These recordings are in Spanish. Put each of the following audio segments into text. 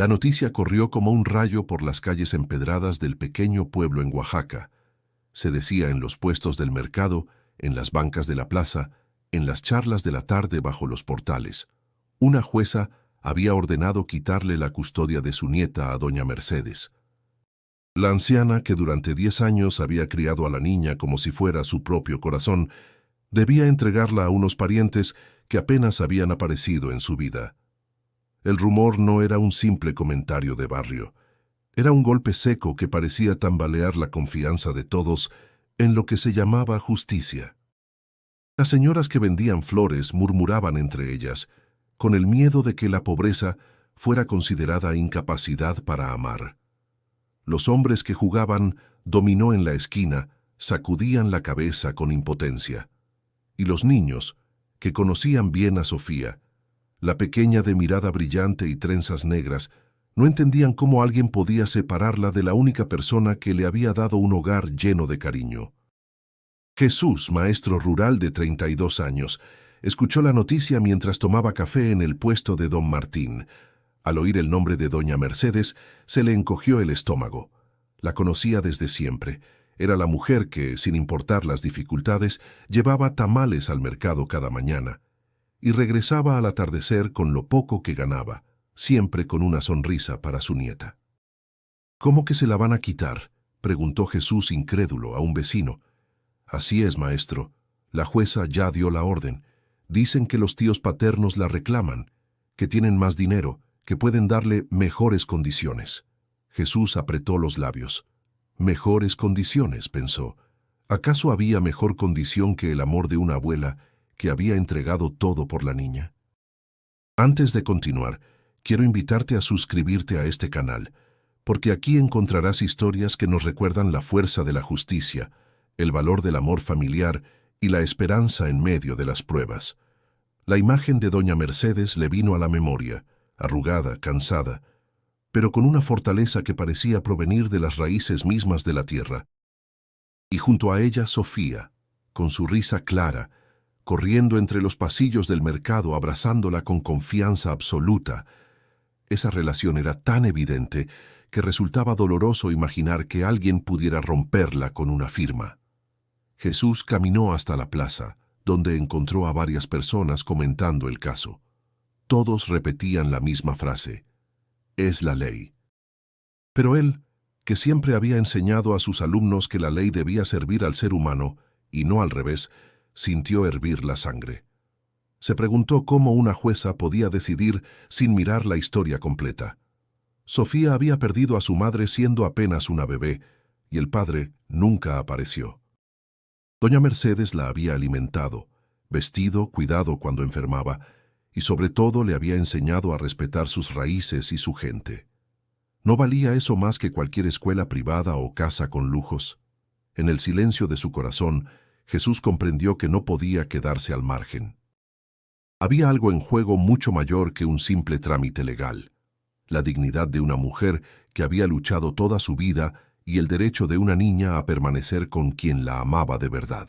La noticia corrió como un rayo por las calles empedradas del pequeño pueblo en Oaxaca. Se decía en los puestos del mercado, en las bancas de la plaza, en las charlas de la tarde bajo los portales. Una jueza había ordenado quitarle la custodia de su nieta a doña Mercedes. La anciana, que durante 10 años había criado a la niña como si fuera su propio corazón, debía entregarla a unos parientes que apenas habían aparecido en su vida. El rumor no era un simple comentario de barrio. Era un golpe seco que parecía tambalear la confianza de todos en lo que se llamaba justicia. Las señoras que vendían flores murmuraban entre ellas, con el miedo de que la pobreza fuera considerada incapacidad para amar. Los hombres que jugaban dominó en la esquina sacudían la cabeza con impotencia. Y los niños, que conocían bien a Sofía, la pequeña de mirada brillante y trenzas negras, no entendían cómo alguien podía separarla de la única persona que le había dado un hogar lleno de cariño. Jesús, maestro rural de 32 años, escuchó la noticia mientras tomaba café en el puesto de don Martín. Al oír el nombre de doña Mercedes, se le encogió el estómago. La conocía desde siempre. Era la mujer que, sin importar las dificultades, llevaba tamales al mercado cada mañana y regresaba al atardecer con lo poco que ganaba, siempre con una sonrisa para su nieta. —¿Cómo que se la van a quitar? —preguntó Jesús incrédulo a un vecino. —Así es, maestro. La jueza ya dio la orden. Dicen que los tíos paternos la reclaman, que tienen más dinero, que pueden darle mejores condiciones. Jesús apretó los labios. Mejores condiciones, pensó. ¿Acaso había mejor condición que el amor de una abuela que había entregado todo por la niña? Antes de continuar, quiero invitarte a suscribirte a este canal, porque aquí encontrarás historias que nos recuerdan la fuerza de la justicia, el valor del amor familiar y la esperanza en medio de las pruebas. La imagen de doña Mercedes le vino a la memoria, arrugada, cansada, pero con una fortaleza que parecía provenir de las raíces mismas de la tierra. Y junto a ella Sofía, con su risa clara, corriendo entre los pasillos del mercado abrazándola con confianza absoluta. Esa relación era tan evidente que resultaba doloroso imaginar que alguien pudiera romperla con una firma. Jesús caminó hasta la plaza, donde encontró a varias personas comentando el caso. Todos repetían la misma frase: es la ley. Pero él, que siempre había enseñado a sus alumnos que la ley debía servir al ser humano, y no al revés, sintió hervir la sangre. Se preguntó cómo una jueza podía decidir sin mirar la historia completa. Sofía había perdido a su madre siendo apenas una bebé, y el padre nunca apareció. Doña Mercedes la había alimentado, vestido, cuidado cuando enfermaba, y sobre todo le había enseñado a respetar sus raíces y su gente. ¿No valía eso más que cualquier escuela privada o casa con lujos? En el silencio de su corazón, Jesús comprendió que no podía quedarse al margen. Había algo en juego mucho mayor que un simple trámite legal: la dignidad de una mujer que había luchado toda su vida y el derecho de una niña a permanecer con quien la amaba de verdad.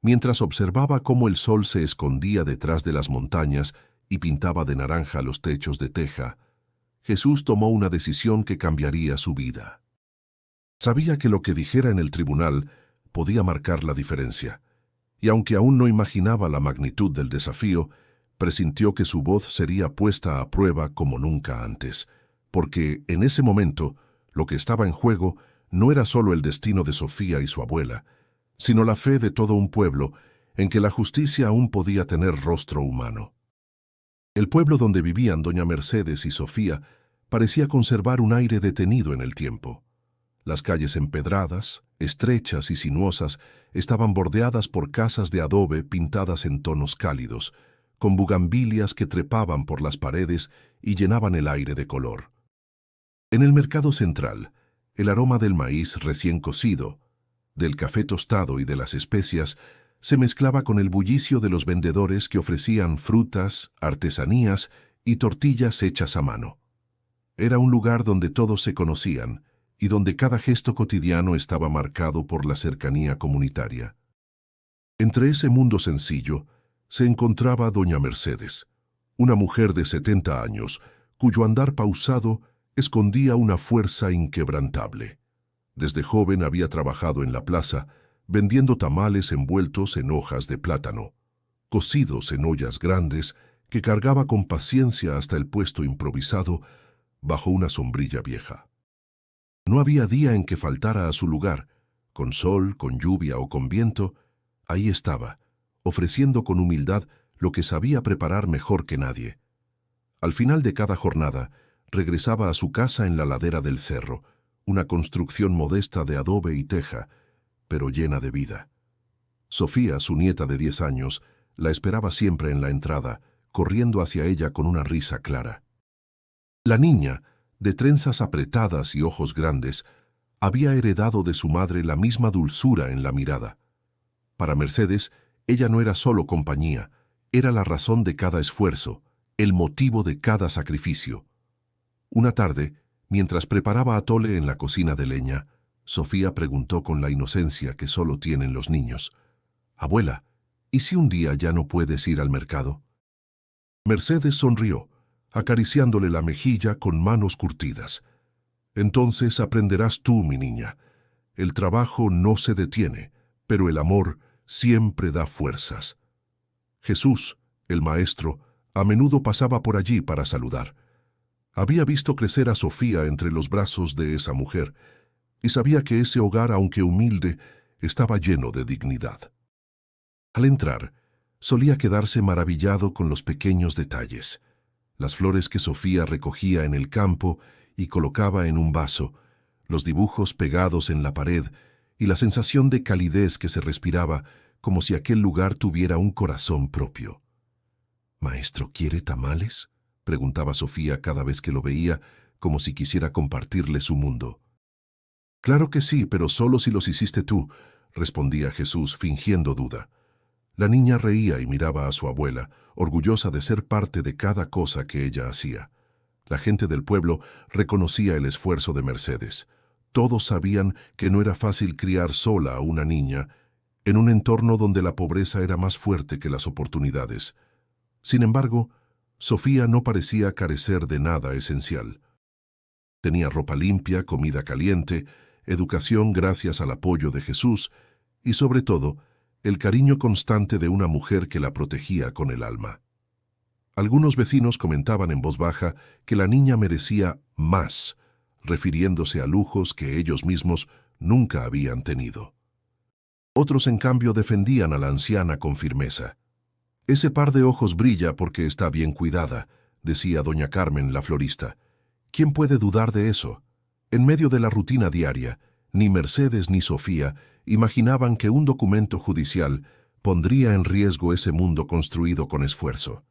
Mientras observaba cómo el sol se escondía detrás de las montañas y pintaba de naranja los techos de teja, Jesús tomó una decisión que cambiaría su vida. Sabía que lo que dijera en el tribunal podía marcar la diferencia, y aunque aún no imaginaba la magnitud del desafío, presintió que su voz sería puesta a prueba como nunca antes, porque en ese momento lo que estaba en juego no era solo el destino de Sofía y su abuela, sino la fe de todo un pueblo en que la justicia aún podía tener rostro humano. El pueblo donde vivían doña Mercedes y Sofía parecía conservar un aire detenido en el tiempo. Las calles empedradas, estrechas y sinuosas, estaban bordeadas por casas de adobe pintadas en tonos cálidos, con bugambilias que trepaban por las paredes y llenaban el aire de color. En el mercado central, el aroma del maíz recién cocido, del café tostado y de las especias se mezclaba con el bullicio de los vendedores que ofrecían frutas, artesanías y tortillas hechas a mano. Era un lugar donde todos se conocían y donde cada gesto cotidiano estaba marcado por la cercanía comunitaria. Entre ese mundo sencillo se encontraba doña Mercedes, una mujer de 70 años, cuyo andar pausado escondía una fuerza inquebrantable. Desde joven había trabajado en la plaza, vendiendo tamales envueltos en hojas de plátano, cocidos en ollas grandes que cargaba con paciencia hasta el puesto improvisado bajo una sombrilla vieja. No había día en que faltara a su lugar, con sol, con lluvia o con viento. Ahí estaba, ofreciendo con humildad lo que sabía preparar mejor que nadie. Al final de cada jornada, regresaba a su casa en la ladera del cerro, una construcción modesta de adobe y teja, pero llena de vida. Sofía, su nieta de 10 años, la esperaba siempre en la entrada, corriendo hacia ella con una risa clara. La niña, de trenzas apretadas y ojos grandes, había heredado de su madre la misma dulzura en la mirada. Para Mercedes, ella no era solo compañía, era la razón de cada esfuerzo, el motivo de cada sacrificio. Una tarde, mientras preparaba atole en la cocina de leña, Sofía preguntó con la inocencia que solo tienen los niños: «Abuela, ¿y si un día ya no puedes ir al mercado?». Mercedes sonrió, acariciándole la mejilla con manos curtidas. «Entonces aprenderás tú, mi niña. El trabajo no se detiene, pero el amor siempre da fuerzas». Jesús, el maestro, a menudo pasaba por allí para saludar. Había visto crecer a Sofía entre los brazos de esa mujer y sabía que ese hogar, aunque humilde, estaba lleno de dignidad. Al entrar, solía quedarse maravillado con los pequeños detalles: las flores que Sofía recogía en el campo y colocaba en un vaso, los dibujos pegados en la pared y la sensación de calidez que se respiraba, como si aquel lugar tuviera un corazón propio. «¿Maestro quiere tamales?», preguntaba Sofía cada vez que lo veía, como si quisiera compartirle su mundo. «Claro que sí, pero solo si los hiciste tú», respondía Jesús, fingiendo duda. La niña reía y miraba a su abuela, orgullosa de ser parte de cada cosa que ella hacía. La gente del pueblo reconocía el esfuerzo de Mercedes. Todos sabían que no era fácil criar sola a una niña en un entorno donde la pobreza era más fuerte que las oportunidades. Sin embargo, Sofía no parecía carecer de nada esencial. Tenía ropa limpia, comida caliente, educación gracias al apoyo de Jesús y, sobre todo, el cariño constante de una mujer que la protegía con el alma. Algunos vecinos comentaban en voz baja que la niña merecía más, refiriéndose a lujos que ellos mismos nunca habían tenido. Otros, en cambio, defendían a la anciana con firmeza. «Ese par de ojos brilla porque está bien cuidada», decía doña Carmen, la florista. «¿Quién puede dudar de eso?». En medio de la rutina diaria, ni Mercedes ni Sofía imaginaban que un documento judicial pondría en riesgo ese mundo construido con esfuerzo.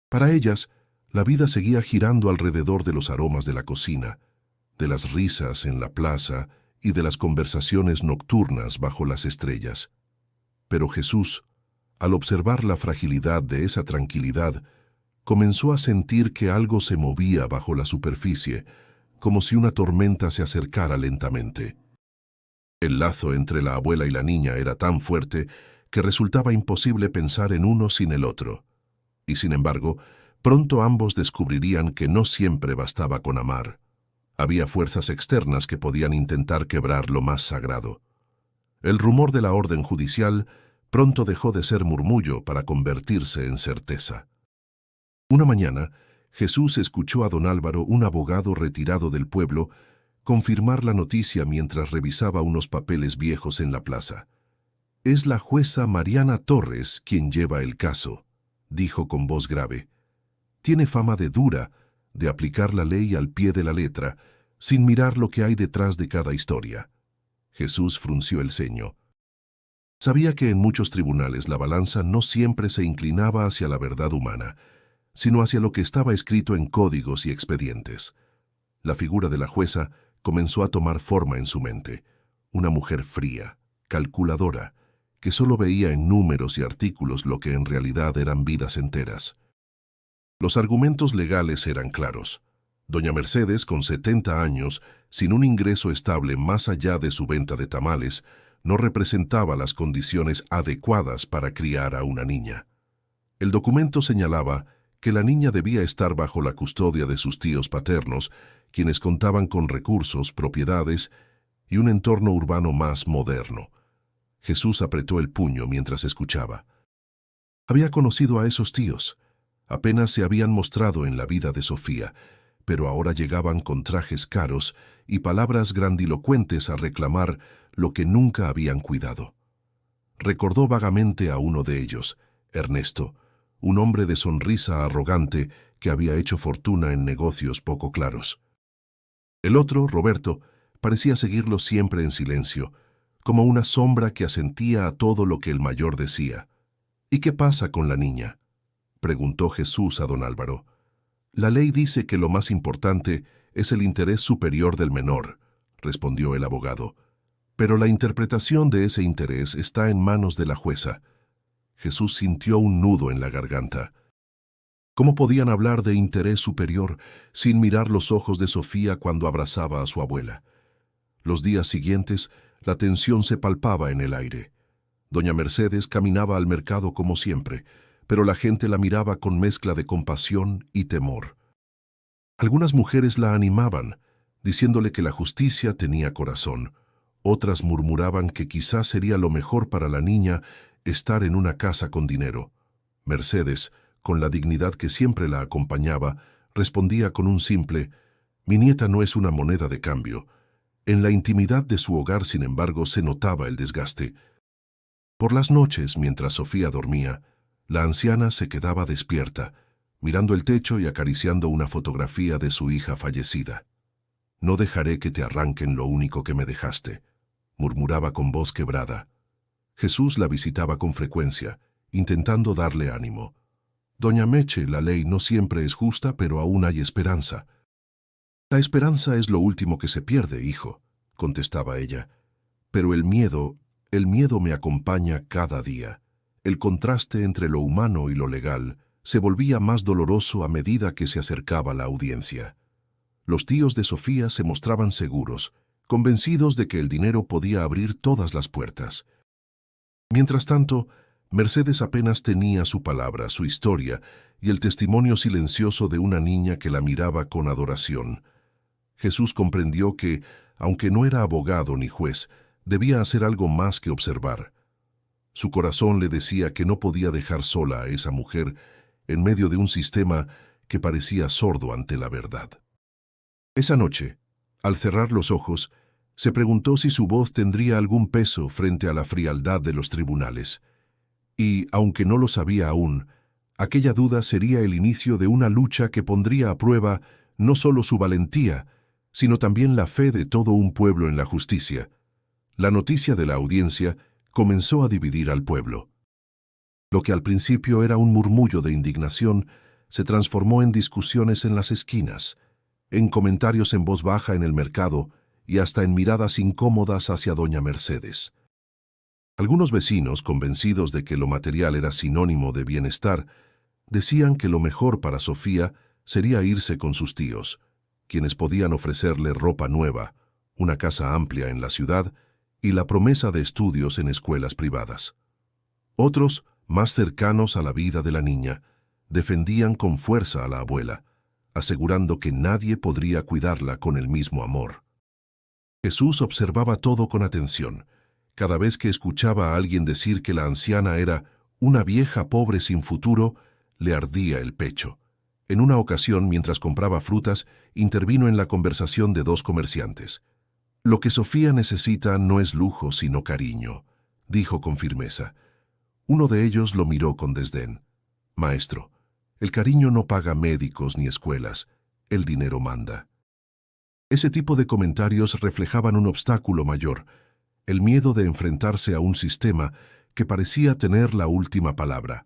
Para ellas, la vida seguía girando alrededor de los aromas de la cocina, de las risas en la plaza y de las conversaciones nocturnas bajo las estrellas. Pero Jesús, al observar la fragilidad de esa tranquilidad, comenzó a sentir que algo se movía bajo la superficie, como si una tormenta se acercara lentamente. El lazo entre la abuela y la niña era tan fuerte que resultaba imposible pensar en uno sin el otro. Y sin embargo, pronto ambos descubrirían que no siempre bastaba con amar. Había fuerzas externas que podían intentar quebrar lo más sagrado. El rumor de la orden judicial pronto dejó de ser murmullo para convertirse en certeza. Una mañana, Jesús escuchó a don Álvaro, un abogado retirado del pueblo, confirmar la noticia mientras revisaba unos papeles viejos en la plaza. «Es la jueza Mariana Torres quien lleva el caso», dijo con voz grave. «Tiene fama de dura, de aplicar la ley al pie de la letra, sin mirar lo que hay detrás de cada historia». Jesús frunció el ceño. Sabía que en muchos tribunales la balanza no siempre se inclinaba hacia la verdad humana, sino hacia lo que estaba escrito en códigos y expedientes. La figura de la jueza comenzó a tomar forma en su mente. Una mujer fría, calculadora, que solo veía en números y artículos lo que en realidad eran vidas enteras. Los argumentos legales eran claros. Doña Mercedes, con 70 años, sin un ingreso estable más allá de su venta de tamales, no representaba las condiciones adecuadas para criar a una niña. El documento señalaba que la niña debía estar bajo la custodia de sus tíos paternos, quienes contaban con recursos, propiedades y un entorno urbano más moderno. Jesús apretó el puño mientras escuchaba. Había conocido a esos tíos. Apenas se habían mostrado en la vida de Sofía, pero ahora llegaban con trajes caros y palabras grandilocuentes a reclamar lo que nunca habían cuidado. Recordó vagamente a uno de ellos, Ernesto, un hombre de sonrisa arrogante que había hecho fortuna en negocios poco claros. El otro, Roberto, parecía seguirlo siempre en silencio, como una sombra que asentía a todo lo que el mayor decía. «¿Y qué pasa con la niña?», preguntó Jesús a don Álvaro. «La ley dice que lo más importante es el interés superior del menor», respondió el abogado. «Pero la interpretación de ese interés está en manos de la jueza». Jesús sintió un nudo en la garganta. ¿Cómo podían hablar de interés superior sin mirar los ojos de Sofía cuando abrazaba a su abuela? Los días siguientes, la tensión se palpaba en el aire. Doña Mercedes caminaba al mercado como siempre, pero la gente la miraba con mezcla de compasión y temor. Algunas mujeres la animaban, diciéndole que la justicia tenía corazón. Otras murmuraban que quizás sería lo mejor para la niña estar en una casa con dinero. Mercedes, con la dignidad que siempre la acompañaba, respondía con un simple: «Mi nieta no es una moneda de cambio». En la intimidad de su hogar, sin embargo, se notaba el desgaste. Por las noches, mientras Sofía dormía, la anciana se quedaba despierta, mirando el techo y acariciando una fotografía de su hija fallecida. «No dejaré que te arranquen lo único que me dejaste», murmuraba con voz quebrada. Jesús la visitaba con frecuencia, intentando darle ánimo. «Doña Meche, la ley no siempre es justa, pero aún hay esperanza». «La esperanza es lo último que se pierde, hijo», contestaba ella. «Pero el miedo me acompaña cada día». El contraste entre lo humano y lo legal se volvía más doloroso a medida que se acercaba la audiencia. Los tíos de Sofía se mostraban seguros, convencidos de que el dinero podía abrir todas las puertas. Mientras tanto, Mercedes apenas tenía su palabra, su historia y el testimonio silencioso de una niña que la miraba con adoración. Jesús comprendió que, aunque no era abogado ni juez, debía hacer algo más que observar. Su corazón le decía que no podía dejar sola a esa mujer en medio de un sistema que parecía sordo ante la verdad. Esa noche, al cerrar los ojos, se preguntó si su voz tendría algún peso frente a la frialdad de los tribunales. Y, aunque no lo sabía aún, aquella duda sería el inicio de una lucha que pondría a prueba no solo su valentía, sino también la fe de todo un pueblo en la justicia. La noticia de la audiencia comenzó a dividir al pueblo. Lo que al principio era un murmullo de indignación se transformó en discusiones en las esquinas, en comentarios en voz baja en el mercado y hasta en miradas incómodas hacia doña Mercedes. Algunos vecinos, convencidos de que lo material era sinónimo de bienestar, decían que lo mejor para Sofía sería irse con sus tíos, quienes podían ofrecerle ropa nueva, una casa amplia en la ciudad y la promesa de estudios en escuelas privadas. Otros, más cercanos a la vida de la niña, defendían con fuerza a la abuela, asegurando que nadie podría cuidarla con el mismo amor. Jesús observaba todo con atención. Cada vez que escuchaba a alguien decir que la anciana era una vieja pobre sin futuro, le ardía el pecho. En una ocasión, mientras compraba frutas, intervino en la conversación de dos comerciantes. «Lo que Sofía necesita no es lujo, sino cariño», dijo con firmeza. Uno de ellos lo miró con desdén. «Maestro, el cariño no paga médicos ni escuelas, el dinero manda». Ese tipo de comentarios reflejaban un obstáculo mayor, el miedo de enfrentarse a un sistema que parecía tener la última palabra.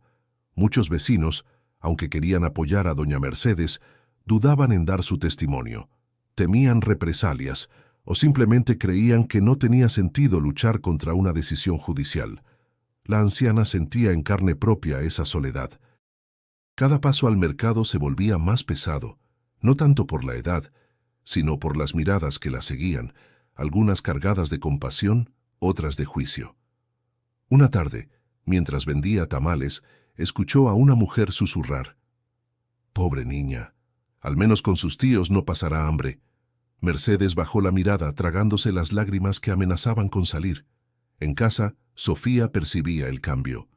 Muchos vecinos, aunque querían apoyar a doña Mercedes, dudaban en dar su testimonio. Temían represalias o simplemente creían que no tenía sentido luchar contra una decisión judicial. La anciana sentía en carne propia esa soledad. Cada paso al mercado se volvía más pesado, no tanto por la edad, sino por las miradas que la seguían, algunas cargadas de compasión, otras de juicio. Una tarde, mientras vendía tamales, escuchó a una mujer susurrar: Pobre niña. Al menos con sus tíos no pasará hambre. Mercedes bajó la mirada, tragándose las lágrimas que amenazaban con salir. En casa, Sofía percibía el cambio.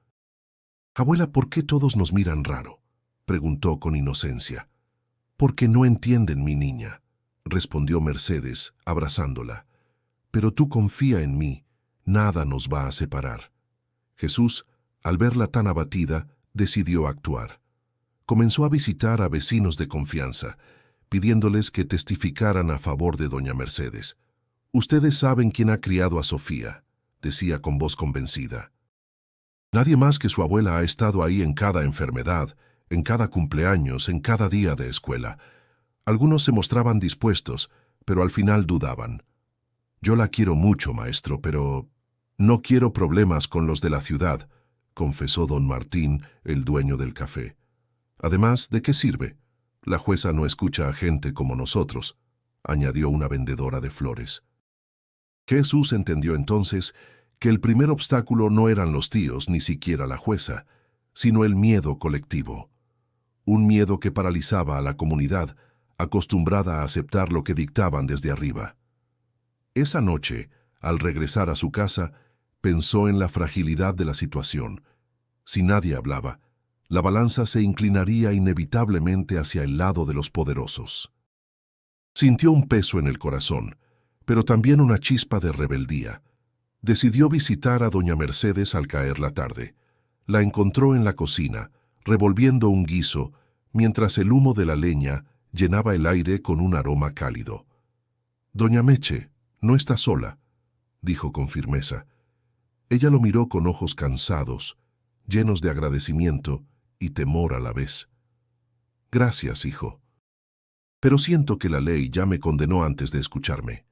«Abuela, ¿por qué todos nos miran raro?», preguntó con inocencia. «Porque no entienden, mi niña», respondió Mercedes, abrazándola. «Pero tú confía en mí, nada nos va a separar». Jesús, al verla tan abatida, decidió actuar. Comenzó a visitar a vecinos de confianza, pidiéndoles que testificaran a favor de doña Mercedes. «Ustedes saben quién ha criado a Sofía», decía con voz convencida. «Nadie más que su abuela ha estado ahí en cada enfermedad, en cada cumpleaños, en cada día de escuela. Algunos se mostraban dispuestos, pero al final dudaban. Yo la quiero mucho, maestro, pero no quiero problemas con los de la ciudad», confesó don Martín, el dueño del café. «Además, ¿de qué sirve? La jueza no escucha a gente como nosotros», añadió una vendedora de flores. Jesús entendió entonces que el primer obstáculo no eran los tíos, ni siquiera la jueza, sino el miedo colectivo. Un miedo que paralizaba a la comunidad, acostumbrada a aceptar lo que dictaban desde arriba. Esa noche, al regresar a su casa, pensó en la fragilidad de la situación. Si nadie hablaba, la balanza se inclinaría inevitablemente hacia el lado de los poderosos. Sintió un peso en el corazón, pero también una chispa de rebeldía. Decidió visitar a doña Mercedes al caer la tarde. La encontró en la cocina, revolviendo un guiso, mientras el humo de la leña llenaba el aire con un aroma cálido. «Doña Meche, no está sola», dijo con firmeza. Ella lo miró con ojos cansados, llenos de agradecimiento y temor a la vez. «Gracias, hijo. Pero siento que la ley ya me condenó antes de escucharme».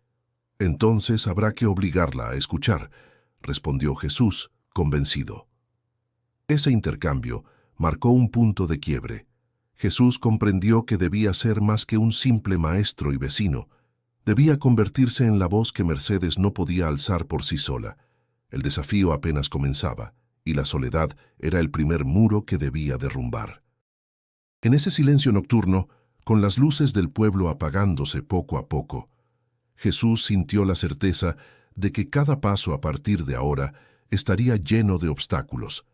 «Entonces habrá que obligarla a escuchar», respondió Jesús, convencido. Ese intercambio marcó un punto de quiebre. Jesús comprendió que debía ser más que un simple maestro y vecino. Debía convertirse en la voz que Mercedes no podía alzar por sí sola. El desafío apenas comenzaba, y la soledad era el primer muro que debía derrumbar. En ese silencio nocturno, con las luces del pueblo apagándose poco a poco, Jesús sintió la certeza de que cada paso a partir de ahora estaría lleno de obstáculos.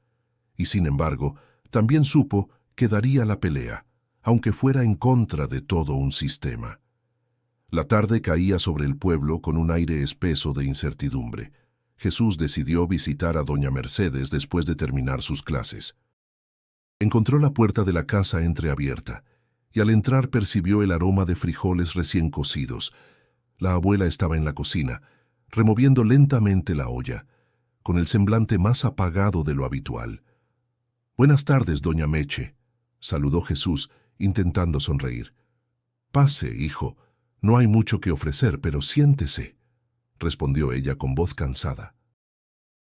Y sin embargo, también supo que daría la pelea, aunque fuera en contra de todo un sistema. La tarde caía sobre el pueblo con un aire espeso de incertidumbre. Jesús decidió visitar a doña Mercedes después de terminar sus clases. Encontró la puerta de la casa entreabierta, y al entrar percibió el aroma de frijoles recién cocidos. La abuela estaba en la cocina, removiendo lentamente la olla, con el semblante más apagado de lo habitual. «Buenas tardes, doña Meche», saludó Jesús, intentando sonreír. «Pase, hijo, no hay mucho que ofrecer, pero siéntese», respondió ella con voz cansada.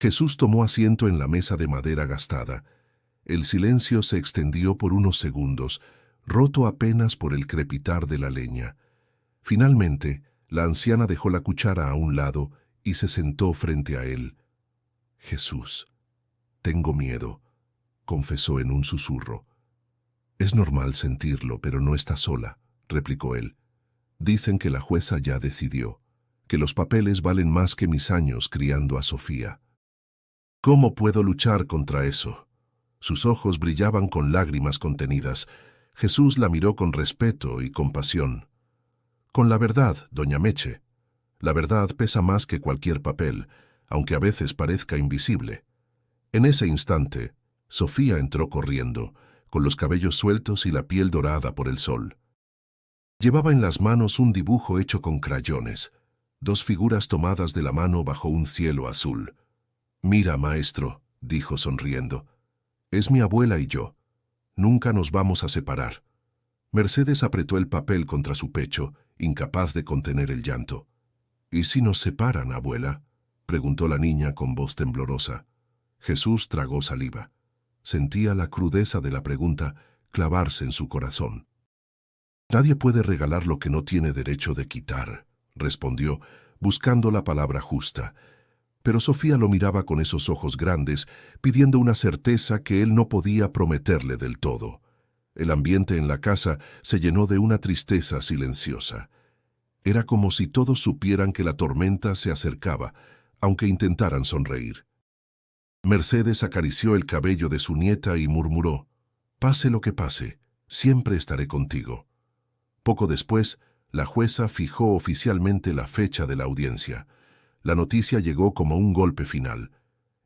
Jesús tomó asiento en la mesa de madera gastada. El silencio se extendió por unos segundos, roto apenas por el crepitar de la leña. Finalmente, la anciana dejó la cuchara a un lado y se sentó frente a él. «Jesús, tengo miedo», confesó en un susurro. «Es normal sentirlo, pero no está sola», replicó él. «Dicen que la jueza ya decidió, que los papeles valen más que mis años criando a Sofía». «¿Cómo puedo luchar contra eso?». Sus ojos brillaban con lágrimas contenidas. Jesús la miró con respeto y compasión. «Con la verdad, doña Meche. La verdad pesa más que cualquier papel, aunque a veces parezca invisible». En ese instante, Sofía entró corriendo, con los cabellos sueltos y la piel dorada por el sol. Llevaba en las manos un dibujo hecho con crayones, dos figuras tomadas de la mano bajo un cielo azul. «Mira, maestro», dijo sonriendo, «es mi abuela y yo. Nunca nos vamos a separar». Mercedes apretó el papel contra su pecho, incapaz de contener el llanto. «¿Y si nos separan, abuela?», preguntó la niña con voz temblorosa. Jesús tragó saliva. Sentía la crudeza de la pregunta clavarse en su corazón. «Nadie puede regalar lo que no tiene derecho de quitar», respondió, buscando la palabra justa. Pero Sofía lo miraba con esos ojos grandes, pidiendo una certeza que él no podía prometerle del todo. El ambiente en la casa se llenó de una tristeza silenciosa. Era como si todos supieran que la tormenta se acercaba, aunque intentaran sonreír. Mercedes acarició el cabello de su nieta y murmuró: «Pase lo que pase, siempre estaré contigo». Poco después, la jueza fijó oficialmente la fecha de la audiencia. La noticia llegó como un golpe final.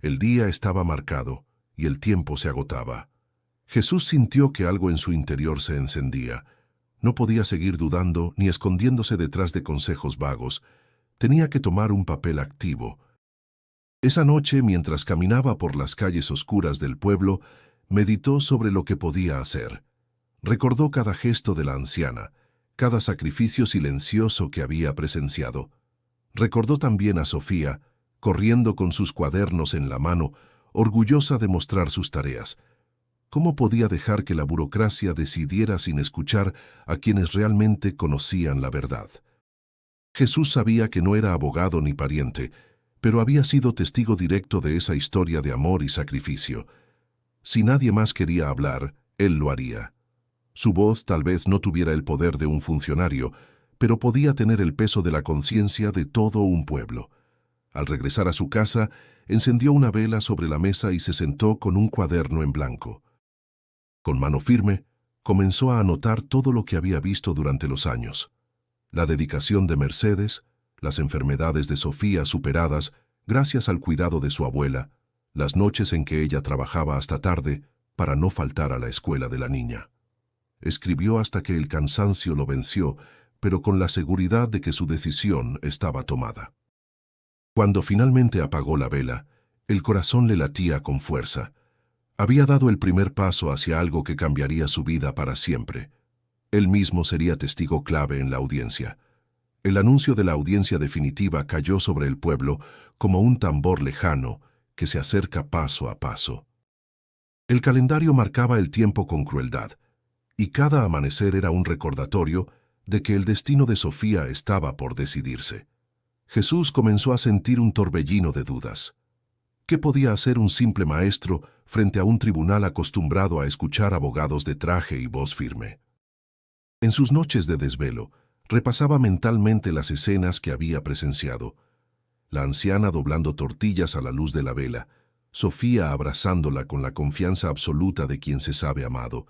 El día estaba marcado y el tiempo se agotaba. Jesús sintió que algo en su interior se encendía. No podía seguir dudando ni escondiéndose detrás de consejos vagos. Tenía que tomar un papel activo. Esa noche, mientras caminaba por las calles oscuras del pueblo, meditó sobre lo que podía hacer. Recordó cada gesto de la anciana, cada sacrificio silencioso que había presenciado. Recordó también a Sofía, corriendo con sus cuadernos en la mano, orgullosa de mostrar sus tareas. ¿Cómo podía dejar que la burocracia decidiera sin escuchar a quienes realmente conocían la verdad? Jesús sabía que no era abogado ni pariente, pero había sido testigo directo de esa historia de amor y sacrificio. Si nadie más quería hablar, él lo haría. Su voz tal vez no tuviera el poder de un funcionario, pero podía tener el peso de la conciencia de todo un pueblo. Al regresar a su casa, encendió una vela sobre la mesa y se sentó con un cuaderno en blanco. Con mano firme, comenzó a anotar todo lo que había visto durante los años. La dedicación de Mercedes, las enfermedades de Sofía superadas gracias al cuidado de su abuela, las noches en que ella trabajaba hasta tarde para no faltar a la escuela de la niña. Escribió hasta que el cansancio lo venció, pero con la seguridad de que su decisión estaba tomada. Cuando finalmente apagó la vela, el corazón le latía con fuerza. Había dado el primer paso hacia algo que cambiaría su vida para siempre. Él mismo sería testigo clave en la audiencia. El anuncio de la audiencia definitiva cayó sobre el pueblo como un tambor lejano que se acerca paso a paso. El calendario marcaba el tiempo con crueldad, y cada amanecer era un recordatorio de que el destino de Sofía estaba por decidirse. Jesús comenzó a sentir un torbellino de dudas. ¿Qué podía hacer un simple maestro frente a un tribunal acostumbrado a escuchar abogados de traje y voz firme? En sus noches de desvelo, repasaba mentalmente las escenas que había presenciado. La anciana doblando tortillas a la luz de la vela, Sofía abrazándola con la confianza absoluta de quien se sabe amado,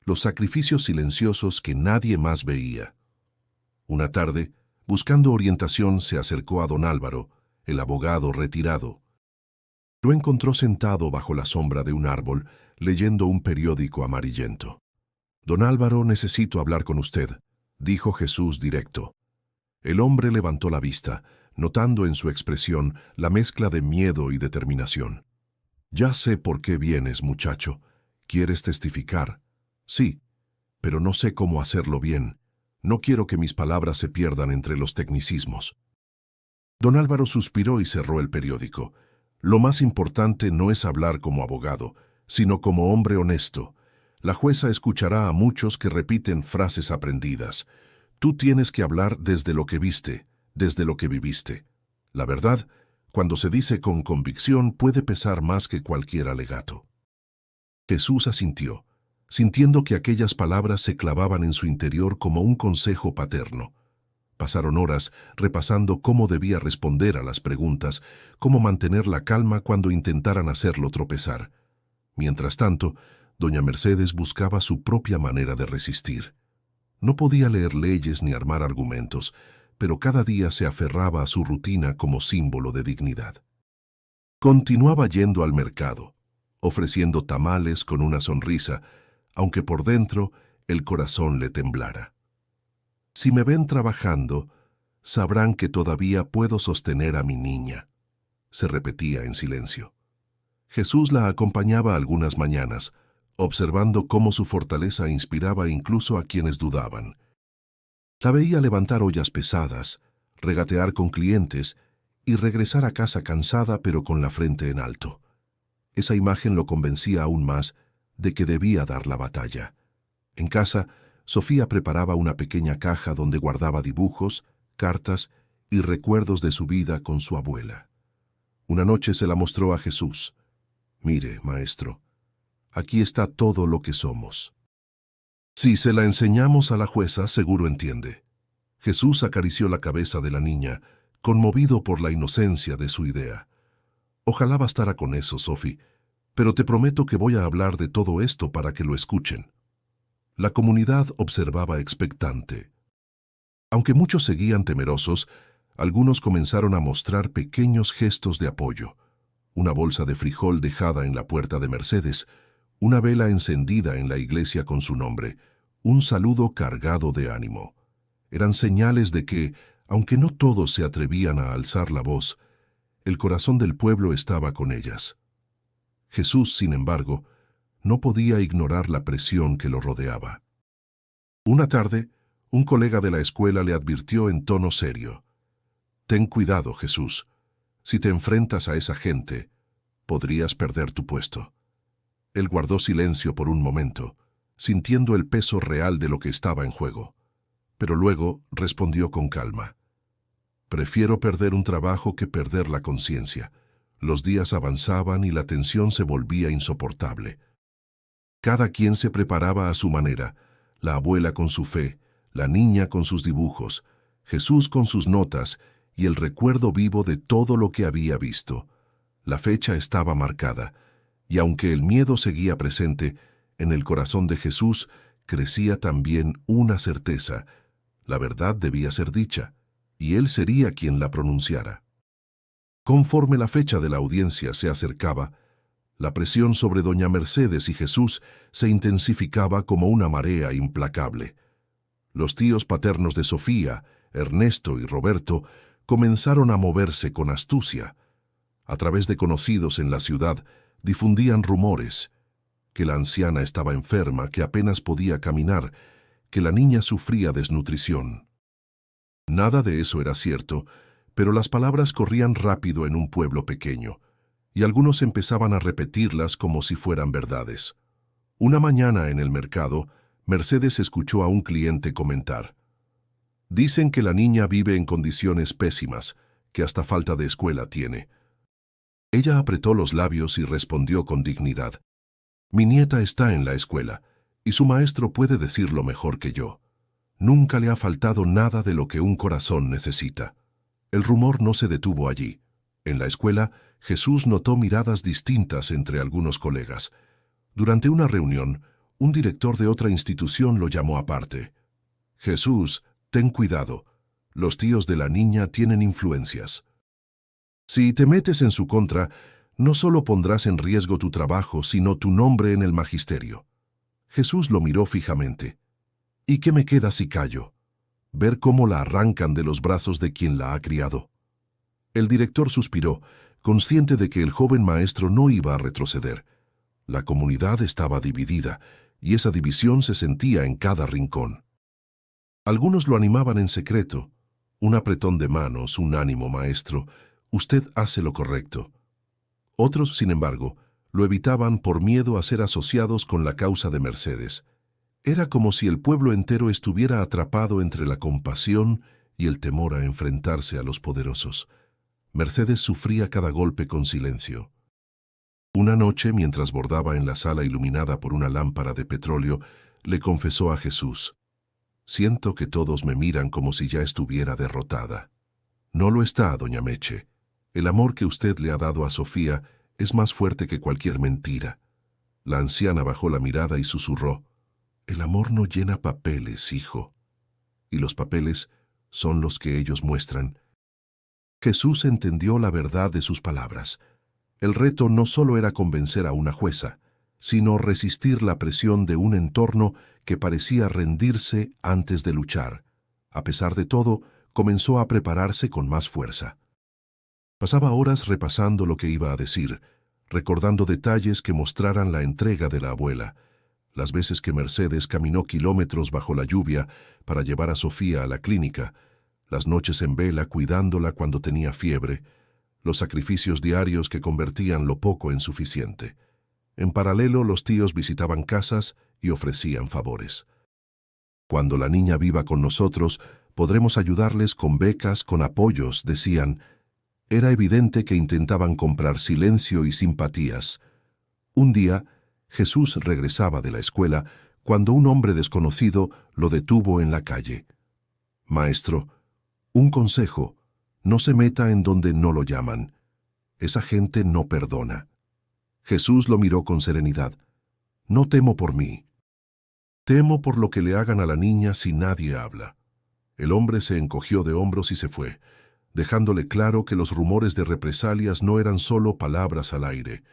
los sacrificios silenciosos que nadie más veía. Una tarde, buscando orientación, se acercó a don Álvaro, el abogado retirado. Lo encontró sentado bajo la sombra de un árbol, leyendo un periódico amarillento. «Don Álvaro, necesito hablar con usted», dijo Jesús directo. El hombre levantó la vista, notando en su expresión la mezcla de miedo y determinación. «Ya sé por qué vienes, muchacho. ¿Quieres testificar?» «Sí, pero no sé cómo hacerlo bien. No quiero que mis palabras se pierdan entre los tecnicismos». Don Álvaro suspiró y cerró el periódico. Lo más importante no es hablar como abogado, sino como hombre honesto. La jueza escuchará a muchos que repiten frases aprendidas. Tú tienes que hablar desde lo que viste, desde lo que viviste. La verdad, cuando se dice con convicción, puede pesar más que cualquier alegato. Jesús asintió, sintiendo que aquellas palabras se clavaban en su interior como un consejo paterno. Pasaron horas repasando cómo debía responder a las preguntas, cómo mantener la calma cuando intentaran hacerlo tropezar. Mientras tanto, doña Mercedes buscaba su propia manera de resistir. No podía leer leyes ni armar argumentos, pero cada día se aferraba a su rutina como símbolo de dignidad. Continuaba yendo al mercado, ofreciendo tamales con una sonrisa, aunque por dentro el corazón le temblara. Si me ven trabajando, sabrán que todavía puedo sostener a mi niña, se repetía en silencio. Jesús la acompañaba algunas mañanas, observando cómo su fortaleza inspiraba incluso a quienes dudaban. La veía levantar ollas pesadas, regatear con clientes y regresar a casa cansada pero con la frente en alto. Esa imagen lo convencía aún más de que debía dar la batalla. En casa, Sofía preparaba una pequeña caja donde guardaba dibujos, cartas y recuerdos de su vida con su abuela. Una noche se la mostró a Jesús. «Mire, maestro, aquí está todo lo que somos». Si se la enseñamos a la jueza, seguro entiende. Jesús acarició la cabeza de la niña, conmovido por la inocencia de su idea. Ojalá bastara con eso, Sophie, pero te prometo que voy a hablar de todo esto para que lo escuchen. La comunidad observaba expectante. Aunque muchos seguían temerosos, algunos comenzaron a mostrar pequeños gestos de apoyo. Una bolsa de frijol dejada en la puerta de Mercedes, una vela encendida en la iglesia con su nombre, un saludo cargado de ánimo. Eran señales de que, aunque no todos se atrevían a alzar la voz, el corazón del pueblo estaba con ellas. Jesús, sin embargo, no podía ignorar la presión que lo rodeaba. Una tarde, un colega de la escuela le advirtió en tono serio: «Ten cuidado, Jesús. Si te enfrentas a esa gente, podrías perder tu puesto». Él guardó silencio por un momento, sintiendo el peso real de lo que estaba en juego. Pero luego respondió con calma: «Prefiero perder un trabajo que perder la conciencia». Los días avanzaban y la tensión se volvía insoportable. Cada quien se preparaba a su manera, la abuela con su fe, la niña con sus dibujos, Jesús con sus notas y el recuerdo vivo de todo lo que había visto. La fecha estaba marcada, y aunque el miedo seguía presente, en el corazón de Jesús crecía también una certeza: la verdad debía ser dicha, y él sería quien la pronunciara. Conforme la fecha de la audiencia se acercaba, la presión sobre doña Mercedes y Jesús se intensificaba como una marea implacable. Los tíos paternos de Sofía, Ernesto y Roberto, comenzaron a moverse con astucia. A través de conocidos en la ciudad, difundían rumores: que la anciana estaba enferma, que apenas podía caminar, que la niña sufría desnutrición. Nada de eso era cierto, pero las palabras corrían rápido en un pueblo pequeño, y algunos empezaban a repetirlas como si fueran verdades. Una mañana en el mercado, Mercedes escuchó a un cliente comentar: «Dicen que la niña vive en condiciones pésimas, que hasta falta de escuela tiene». Ella apretó los labios y respondió con dignidad: «Mi nieta está en la escuela, y su maestro puede decirlo mejor que yo. Nunca le ha faltado nada de lo que un corazón necesita». El rumor no se detuvo allí. En la escuela, Jesús notó miradas distintas entre algunos colegas. Durante una reunión, un director de otra institución lo llamó aparte. «Jesús, ten cuidado. Los tíos de la niña tienen influencias. Si te metes en su contra, no solo pondrás en riesgo tu trabajo, sino tu nombre en el magisterio». Jesús lo miró fijamente. «¿Y qué me queda si callo? Ver cómo la arrancan de los brazos de quien la ha criado». El director suspiró, consciente de que el joven maestro no iba a retroceder. La comunidad estaba dividida, y esa división se sentía en cada rincón. Algunos lo animaban en secreto: «Un apretón de manos, un ánimo, maestro. Usted hace lo correcto». Otros, sin embargo, lo evitaban por miedo a ser asociados con la causa de Mercedes. Era como si el pueblo entero estuviera atrapado entre la compasión y el temor a enfrentarse a los poderosos. Mercedes sufría cada golpe con silencio. Una noche, mientras bordaba en la sala iluminada por una lámpara de petróleo, le confesó a Jesús: «Siento que todos me miran como si ya estuviera derrotada». «No lo está, doña Meche. El amor que usted le ha dado a Sofía es más fuerte que cualquier mentira». La anciana bajó la mirada y susurró: «El amor no llena papeles, hijo. Y los papeles son los que ellos muestran». Jesús entendió la verdad de sus palabras. El reto no solo era convencer a una jueza, sino resistir la presión de un entorno que parecía rendirse antes de luchar. A pesar de todo, comenzó a prepararse con más fuerza. Pasaba horas repasando lo que iba a decir, recordando detalles que mostraran la entrega de la abuela, las veces que Mercedes caminó kilómetros bajo la lluvia para llevar a Sofía a la clínica, las noches en vela cuidándola cuando tenía fiebre, los sacrificios diarios que convertían lo poco en suficiente. En paralelo, los tíos visitaban casas y ofrecían favores. «Cuando la niña viva con nosotros, podremos ayudarles con becas, con apoyos», decían. Era evidente que intentaban comprar silencio y simpatías. Un día, Jesús regresaba de la escuela cuando un hombre desconocido lo detuvo en la calle. «Maestro, un consejo, no se meta en donde no lo llaman. Esa gente no perdona». Jesús lo miró con serenidad. «No temo por mí. Temo por lo que le hagan a la niña si nadie habla». El hombre se encogió de hombros y se fue, dejándole claro que los rumores de represalias no eran solo palabras al aire.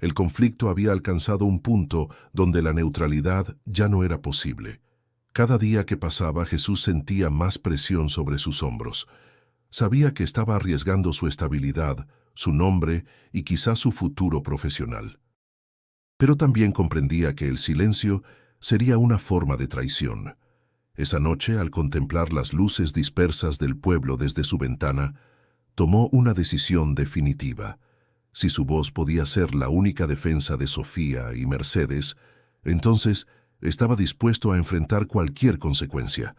El conflicto había alcanzado un punto donde la neutralidad ya no era posible. Cada día que pasaba, Jesús sentía más presión sobre sus hombros. Sabía que estaba arriesgando su estabilidad, su nombre y quizás su futuro profesional. Pero también comprendía que el silencio sería una forma de traición. Esa noche, al contemplar las luces dispersas del pueblo desde su ventana, tomó una decisión definitiva. Si su voz podía ser la única defensa de Sofía y Mercedes, entonces estaba dispuesto a enfrentar cualquier consecuencia.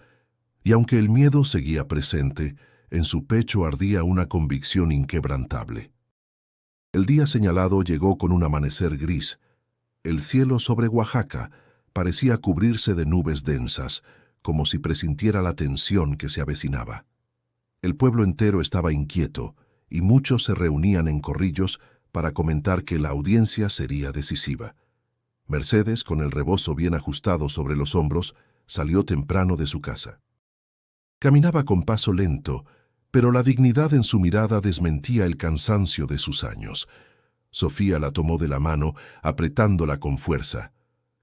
Y aunque el miedo seguía presente, en su pecho ardía una convicción inquebrantable. El día señalado llegó con un amanecer gris. El cielo sobre Oaxaca parecía cubrirse de nubes densas, como si presintiera la tensión que se avecinaba. El pueblo entero estaba inquieto, y muchos se reunían en corrillos para comentar que la audiencia sería decisiva. Mercedes, con el rebozo bien ajustado sobre los hombros, salió temprano de su casa. Caminaba con paso lento, pero la dignidad en su mirada desmentía el cansancio de sus años. Sofía la tomó de la mano, apretándola con fuerza.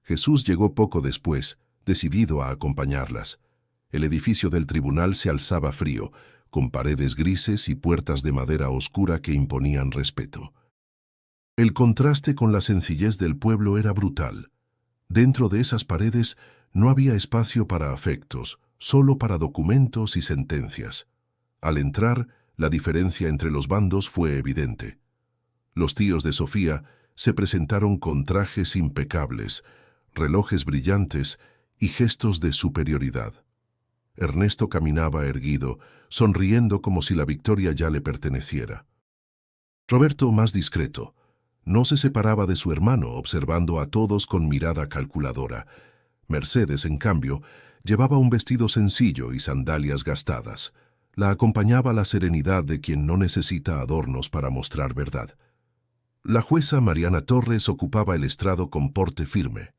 Jesús llegó poco después, decidido a acompañarlas. El edificio del tribunal se alzaba frío, con paredes grises y puertas de madera oscura que imponían respeto. El contraste con la sencillez del pueblo era brutal. Dentro de esas paredes no había espacio para afectos, solo para documentos y sentencias. Al entrar, la diferencia entre los bandos fue evidente. Los tíos de Sofía se presentaron con trajes impecables, relojes brillantes y gestos de superioridad. Ernesto caminaba erguido, sonriendo como si la victoria ya le perteneciera. Roberto, más discreto, no se separaba de su hermano, observando a todos con mirada calculadora. Mercedes, en cambio, llevaba un vestido sencillo y sandalias gastadas. La acompañaba la serenidad de quien no necesita adornos para mostrar verdad. La jueza Mariana Torres ocupaba el estrado con porte firme.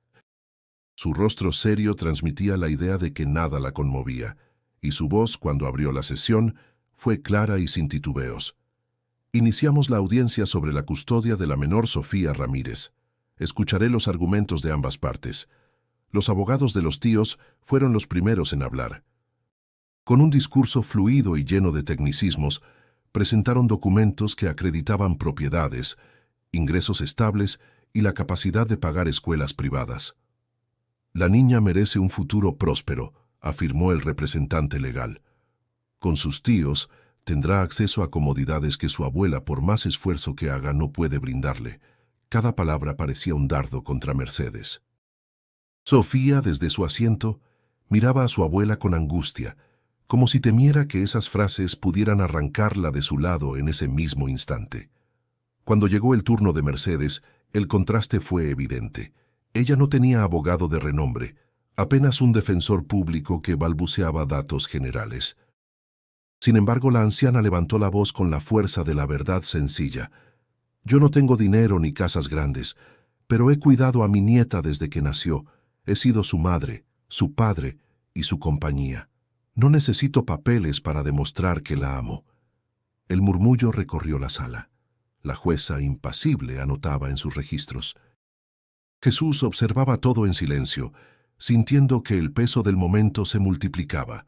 Su rostro serio transmitía la idea de que nada la conmovía, y su voz, cuando abrió la sesión, fue clara y sin titubeos. Iniciamos la audiencia sobre la custodia de la menor Sofía Ramírez. Escucharé los argumentos de ambas partes. Los abogados de los tíos fueron los primeros en hablar. Con un discurso fluido y lleno de tecnicismos, presentaron documentos que acreditaban propiedades, ingresos estables y la capacidad de pagar escuelas privadas. «La niña merece un futuro próspero», afirmó el representante legal. «Con sus tíos tendrá acceso a comodidades que su abuela, por más esfuerzo que haga, no puede brindarle». Cada palabra parecía un dardo contra Mercedes. Sofía, desde su asiento, miraba a su abuela con angustia, como si temiera que esas frases pudieran arrancarla de su lado en ese mismo instante. Cuando llegó el turno de Mercedes, el contraste fue evidente. Ella no tenía abogado de renombre, apenas un defensor público que balbuceaba datos generales. Sin embargo, la anciana levantó la voz con la fuerza de la verdad sencilla. «Yo no tengo dinero ni casas grandes, pero he cuidado a mi nieta desde que nació. He sido su madre, su padre y su compañía. No necesito papeles para demostrar que la amo». El murmullo recorrió la sala. La jueza, impasible, anotaba en sus registros. Jesús observaba todo en silencio, sintiendo que el peso del momento se multiplicaba.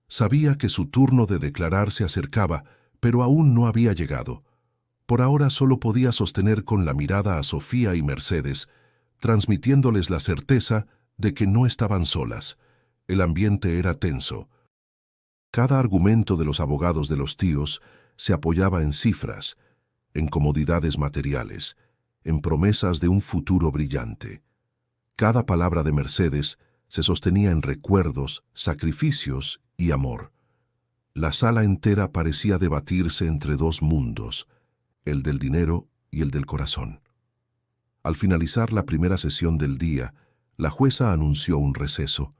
Sabía que su turno de declarar se acercaba, pero aún no había llegado. Por ahora solo podía sostener con la mirada a Sofía y Mercedes, transmitiéndoles la certeza de que no estaban solas. El ambiente era tenso. Cada argumento de los abogados de los tíos se apoyaba en cifras, en comodidades materiales, en promesas de un futuro brillante. Cada palabra de Mercedes se sostenía en recuerdos, sacrificios y amor. La sala entera parecía debatirse entre dos mundos, el del dinero y el del corazón. Al finalizar la primera sesión del día, La jueza anunció un receso.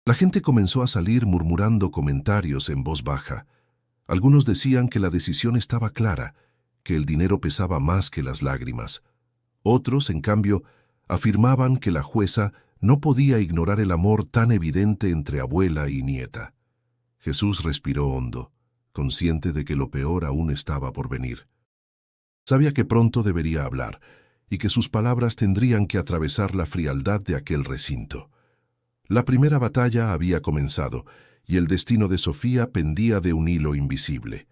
La gente comenzó a salir murmurando comentarios en voz baja. Algunos decían que la decisión estaba clara, que el dinero pesaba más que las lágrimas. Otros, en cambio, afirmaban que la jueza no podía ignorar el amor tan evidente entre abuela y nieta. Jesús respiró hondo, consciente de que lo peor aún estaba por venir. Sabía que pronto debería hablar, y que sus palabras tendrían que atravesar la frialdad de aquel recinto. La primera batalla había comenzado, y el destino de Sofía pendía de un hilo invisible.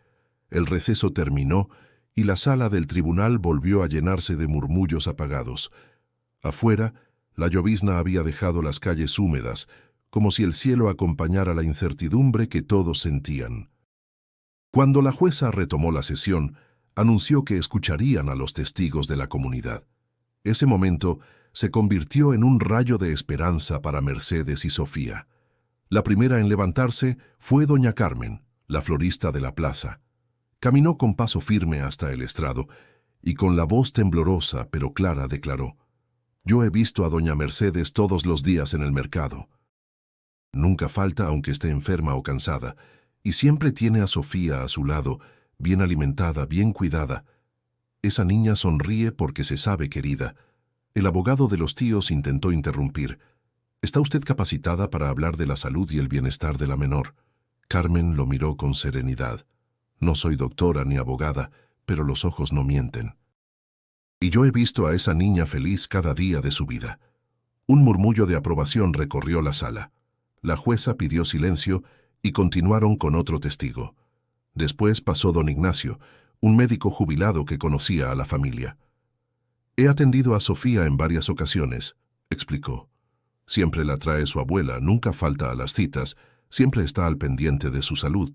El receso terminó, y la sala del tribunal volvió a llenarse de murmullos apagados. Afuera, la llovizna había dejado las calles húmedas, como si el cielo acompañara la incertidumbre que todos sentían. Cuando la jueza retomó la sesión, anunció que escucharían a los testigos de la comunidad. Ese momento se convirtió en un rayo de esperanza para Mercedes y Sofía. La primera en levantarse fue doña Carmen, la florista de la plaza. Caminó con paso firme hasta el estrado y con la voz temblorosa pero clara declaró: «Yo he visto a doña Mercedes todos los días en el mercado. Nunca falta aunque esté enferma o cansada, y siempre tiene a Sofía a su lado, bien alimentada, bien cuidada. Esa niña sonríe porque se sabe querida». El abogado de los tíos intentó interrumpir. «¿Está usted capacitada para hablar de la salud y el bienestar de la menor?». Carmen lo miró con serenidad. «No soy doctora ni abogada, pero los ojos no mienten. Y yo he visto a esa niña feliz cada día de su vida». Un murmullo de aprobación recorrió la sala. La jueza pidió silencio y continuaron con otro testigo. Después pasó don Ignacio, un médico jubilado que conocía a la familia. «He atendido a Sofía en varias ocasiones», explicó. «Siempre la trae su abuela, nunca falta a las citas, siempre está al pendiente de su salud.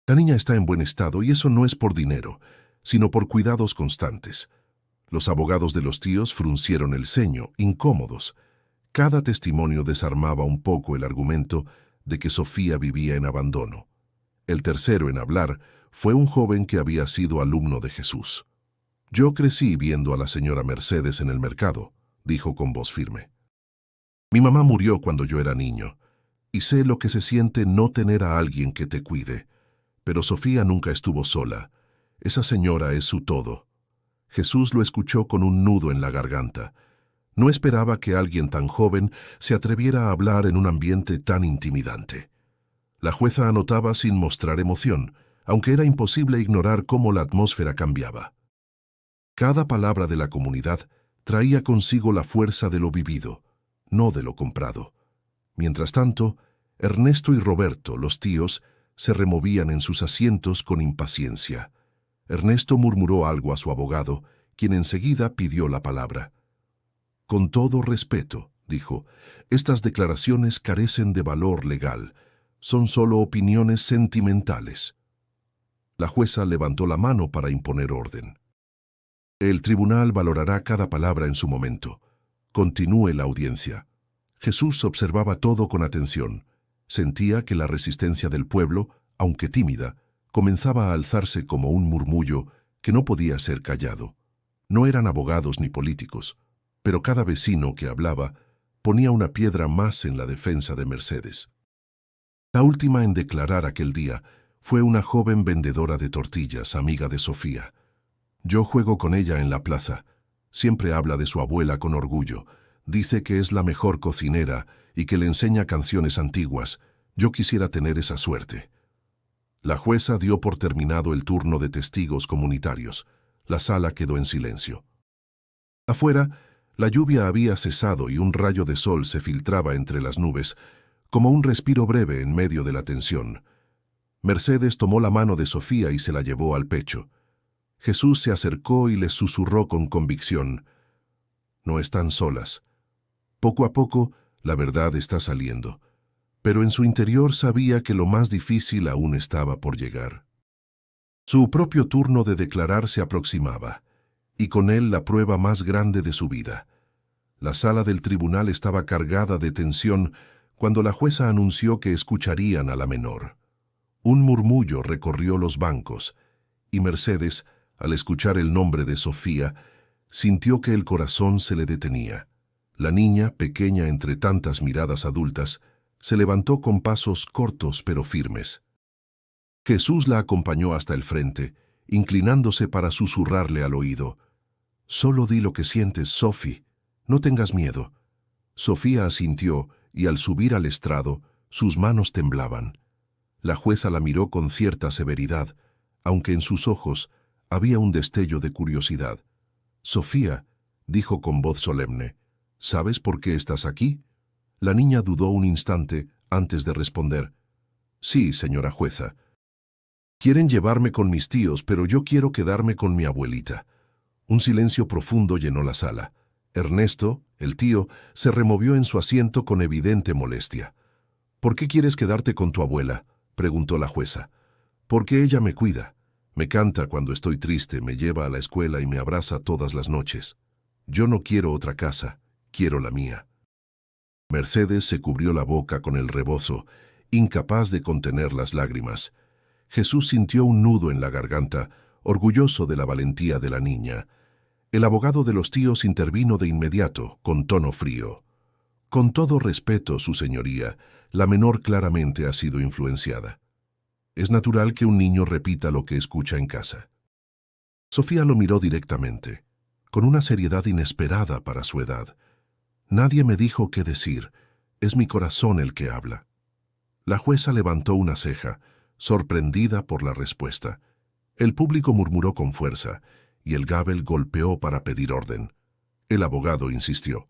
La niña está en buen estado y eso no es por dinero, sino por cuidados constantes». Los abogados de los tíos fruncieron el ceño, incómodos. Cada testimonio desarmaba un poco el argumento de que Sofía vivía en abandono. El tercero en hablar fue un joven que había sido alumno de Jesús. «Yo crecí viendo a la señora Mercedes en el mercado», dijo con voz firme. «Mi mamá murió cuando yo era niño, y sé lo que se siente no tener a alguien que te cuide. Pero Sofía nunca estuvo sola. Esa señora es su todo». Jesús lo escuchó con un nudo en la garganta. No esperaba que alguien tan joven se atreviera a hablar en un ambiente tan intimidante. La jueza anotaba sin mostrar emoción, aunque era imposible ignorar cómo la atmósfera cambiaba. Cada palabra de la comunidad traía consigo la fuerza de lo vivido, no de lo comprado. Mientras tanto, Ernesto y Roberto, los tíos, se removían en sus asientos con impaciencia. Ernesto murmuró algo a su abogado, quien enseguida pidió la palabra. «Con todo respeto», dijo, «estas declaraciones carecen de valor legal. Son solo opiniones sentimentales». La jueza levantó la mano para imponer orden. «El tribunal valorará cada palabra en su momento. Continúe la audiencia». Jesús observaba todo con atención. Sentía que la resistencia del pueblo, aunque tímida, comenzaba a alzarse como un murmullo que no podía ser callado. No eran abogados ni políticos, pero cada vecino que hablaba ponía una piedra más en la defensa de Mercedes. La última en declarar aquel día fue una joven vendedora de tortillas, amiga de Sofía. «Yo juego con ella en la plaza. Siempre habla de su abuela con orgullo. Dice que es la mejor cocinera y que le enseña canciones antiguas. Yo quisiera tener esa suerte». La jueza dio por terminado el turno de testigos comunitarios. La sala quedó en silencio. Afuera, la lluvia había cesado y un rayo de sol se filtraba entre las nubes, como un respiro breve en medio de la tensión. Mercedes tomó la mano de Sofía y se la llevó al pecho. Jesús se acercó y les susurró con convicción: «No están solas. Poco a poco, la verdad está saliendo». Pero en su interior sabía que lo más difícil aún estaba por llegar. Su propio turno de declarar se aproximaba, y con él la prueba más grande de su vida. La sala del tribunal estaba cargada de tensión cuando la jueza anunció que escucharían a la menor. Un murmullo recorrió los bancos, y Mercedes, al escuchar el nombre de Sofía, sintió que el corazón se le detenía. La niña, pequeña entre tantas miradas adultas, se levantó con pasos cortos pero firmes. Jesús la acompañó hasta el frente, inclinándose para susurrarle al oído: «Solo di lo que sientes, Sophie. No tengas miedo». Sofía asintió y al subir al estrado, sus manos temblaban. La jueza la miró con cierta severidad, aunque en sus ojos había un destello de curiosidad. «Sofía», dijo con voz solemne, «¿sabes por qué estás aquí?» La niña dudó un instante antes de responder. «Sí, señora jueza. Quieren llevarme con mis tíos, pero yo quiero quedarme con mi abuelita». Un silencio profundo llenó la sala. Ernesto, el tío, se removió en su asiento con evidente molestia. «¿Por qué quieres quedarte con tu abuela?», preguntó la jueza. «Porque ella me cuida. Me canta cuando estoy triste, me lleva a la escuela y me abraza todas las noches. Yo no quiero otra casa, quiero la mía». Mercedes se cubrió la boca con el rebozo, incapaz de contener las lágrimas. Jesús sintió un nudo en la garganta, orgulloso de la valentía de la niña. El abogado de los tíos intervino de inmediato, con tono frío. «Con todo respeto, su señoría, la menor claramente ha sido influenciada. Es natural que un niño repita lo que escucha en casa». Sofía lo miró directamente, con una seriedad inesperada para su edad. «Nadie me dijo qué decir. Es mi corazón el que habla». La jueza levantó una ceja, sorprendida por la respuesta. El público murmuró con fuerza, y el gabel golpeó para pedir orden. El abogado insistió.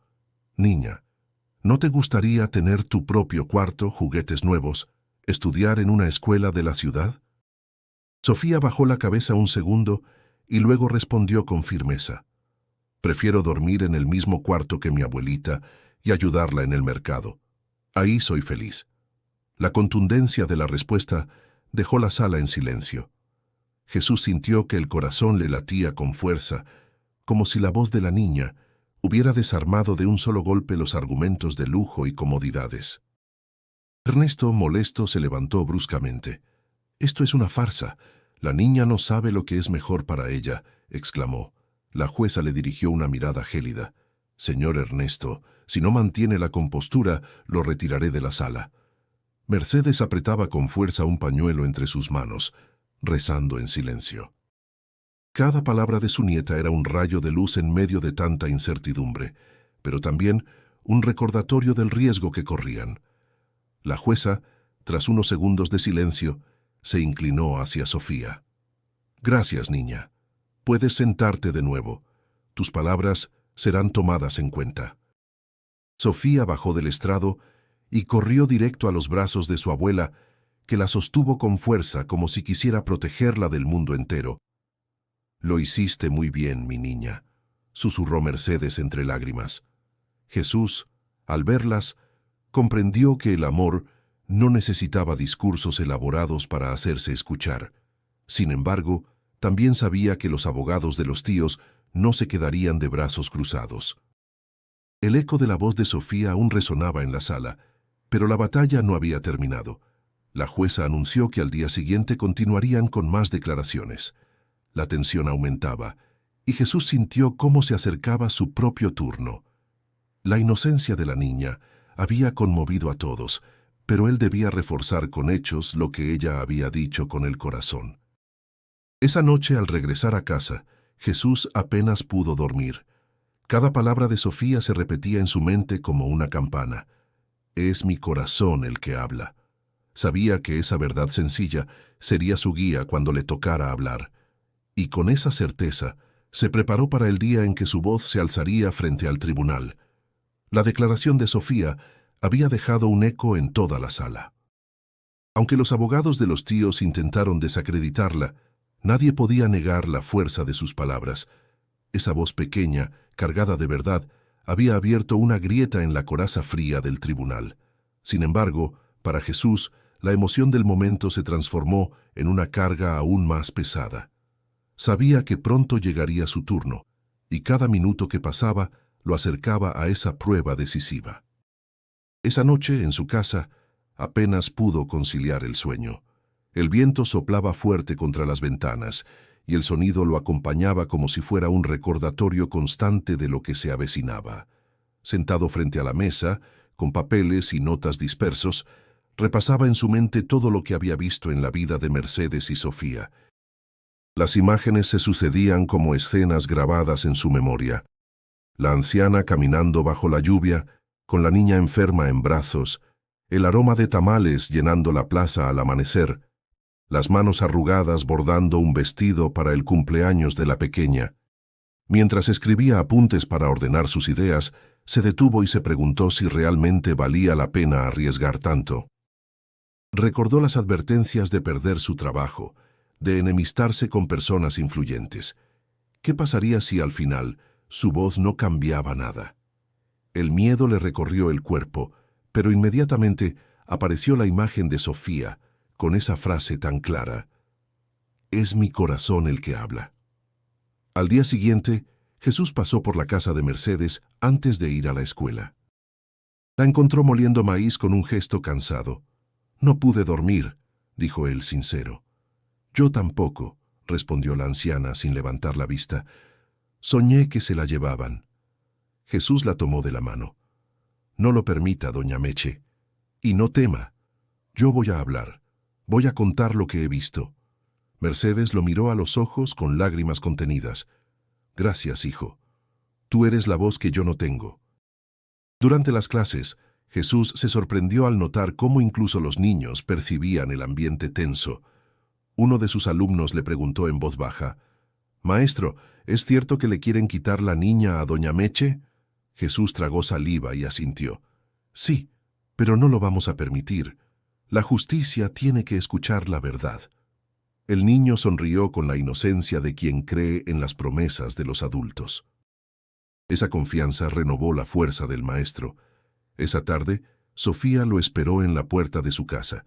«Niña, ¿no te gustaría tener tu propio cuarto, juguetes nuevos, estudiar en una escuela de la ciudad?» Sofía bajó la cabeza un segundo y luego respondió con firmeza. «Prefiero dormir en el mismo cuarto que mi abuelita y ayudarla en el mercado. Ahí soy feliz». La contundencia de la respuesta dejó la sala en silencio. Jesús sintió que el corazón le latía con fuerza, como si la voz de la niña hubiera desarmado de un solo golpe los argumentos de lujo y comodidades. Ernesto, molesto, se levantó bruscamente. «Esto es una farsa. La niña no sabe lo que es mejor para ella», exclamó. La jueza le dirigió una mirada gélida. «Señor Ernesto, si no mantiene la compostura, lo retiraré de la sala». Mercedes apretaba con fuerza un pañuelo entre sus manos, rezando en silencio. Cada palabra de su nieta era un rayo de luz en medio de tanta incertidumbre, pero también un recordatorio del riesgo que corrían. La jueza, tras unos segundos de silencio, se inclinó hacia Sofía. «Gracias, niña. Puedes sentarte de nuevo. Tus palabras serán tomadas en cuenta». Sofía bajó del estrado y corrió directo a los brazos de su abuela, que la sostuvo con fuerza como si quisiera protegerla del mundo entero. «Lo hiciste muy bien, mi niña», susurró Mercedes entre lágrimas. Jesús, al verlas, comprendió que el amor no necesitaba discursos elaborados para hacerse escuchar. Sin embargo, también sabía que los abogados de los tíos no se quedarían de brazos cruzados. El eco de la voz de Sofía aún resonaba en la sala, pero la batalla no había terminado. La jueza anunció que al día siguiente continuarían con más declaraciones. La tensión aumentaba, y Jesús sintió cómo se acercaba su propio turno. La inocencia de la niña había conmovido a todos, pero él debía reforzar con hechos lo que ella había dicho con el corazón. Esa noche, al regresar a casa, Jesús apenas pudo dormir. Cada palabra de Sofía se repetía en su mente como una campana. «Es mi corazón el que habla». Sabía que esa verdad sencilla sería su guía cuando le tocara hablar. Y con esa certeza, se preparó para el día en que su voz se alzaría frente al tribunal. La declaración de Sofía había dejado un eco en toda la sala. Aunque los abogados de los tíos intentaron desacreditarla, nadie podía negar la fuerza de sus palabras. Esa voz pequeña, cargada de verdad, había abierto una grieta en la coraza fría del tribunal. Sin embargo, para Jesús, la emoción del momento se transformó en una carga aún más pesada. Sabía que pronto llegaría su turno, y cada minuto que pasaba lo acercaba a esa prueba decisiva. Esa noche, en su casa, apenas pudo conciliar el sueño. El viento soplaba fuerte contra las ventanas, y el sonido lo acompañaba como si fuera un recordatorio constante de lo que se avecinaba. Sentado frente a la mesa, con papeles y notas dispersos, repasaba en su mente todo lo que había visto en la vida de Mercedes y Sofía. Las imágenes se sucedían como escenas grabadas en su memoria. La anciana caminando bajo la lluvia, con la niña enferma en brazos, el aroma de tamales llenando la plaza al amanecer, las manos arrugadas bordando un vestido para el cumpleaños de la pequeña. Mientras escribía apuntes para ordenar sus ideas, se detuvo y se preguntó si realmente valía la pena arriesgar tanto. Recordó las advertencias de perder su trabajo, de enemistarse con personas influyentes. ¿Qué pasaría si al final su voz no cambiaba nada? El miedo le recorrió el cuerpo, pero inmediatamente apareció la imagen de Sofía, con esa frase tan clara: «Es mi corazón el que habla». Al día siguiente, Jesús pasó por la casa de Mercedes antes de ir a la escuela. La encontró moliendo maíz con un gesto cansado. «No pude dormir», dijo él sincero. «Yo tampoco», respondió la anciana sin levantar la vista. «Soñé que se la llevaban». Jesús la tomó de la mano. «No lo permita, doña Meche. Y no tema. Yo voy a hablar. Voy a contar lo que he visto». Mercedes lo miró a los ojos con lágrimas contenidas. «Gracias, hijo. Tú eres la voz que yo no tengo». Durante las clases, Jesús se sorprendió al notar cómo incluso los niños percibían el ambiente tenso. Uno de sus alumnos le preguntó en voz baja: «Maestro, ¿es cierto que le quieren quitar la niña a doña Meche?». Jesús tragó saliva y asintió. «Sí, pero no lo vamos a permitir. La justicia tiene que escuchar la verdad». El niño sonrió con la inocencia de quien cree en las promesas de los adultos. Esa confianza renovó la fuerza del maestro. Esa tarde, Sofía lo esperó en la puerta de su casa.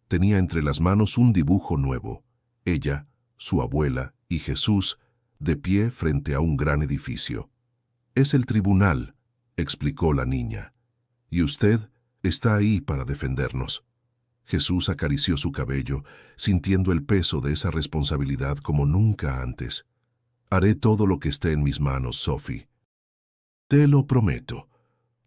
Tenía entre las manos un dibujo nuevo. Ella, su abuela y Jesús, de pie frente a un gran edificio. «Es el tribunal», explicó la niña. «Y usted está ahí para defendernos». Jesús acarició su cabello, sintiendo el peso de esa responsabilidad como nunca antes. «Haré todo lo que esté en mis manos, Sophie. Te lo prometo».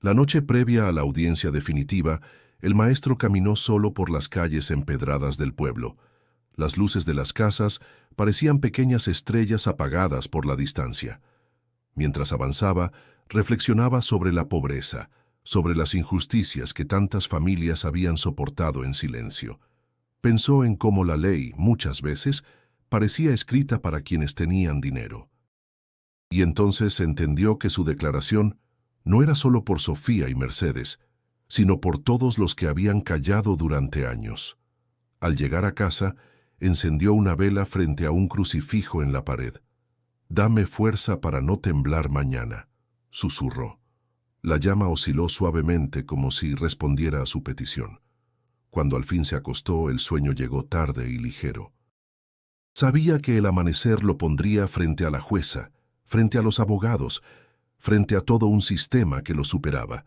La noche previa a la audiencia definitiva, el maestro caminó solo por las calles empedradas del pueblo. Las luces de las casas parecían pequeñas estrellas apagadas por la distancia. Mientras avanzaba, reflexionaba sobre la pobreza, sobre las injusticias que tantas familias habían soportado en silencio. Pensó en cómo la ley, muchas veces, parecía escrita para quienes tenían dinero. Y entonces entendió que su declaración no era solo por Sofía y Mercedes, sino por todos los que habían callado durante años. Al llegar a casa, encendió una vela frente a un crucifijo en la pared. «Dame fuerza para no temblar mañana», susurró. La llama osciló suavemente como si respondiera a su petición. Cuando al fin se acostó, el sueño llegó tarde y ligero. Sabía que el amanecer lo pondría frente a la jueza, frente a los abogados, frente a todo un sistema que lo superaba,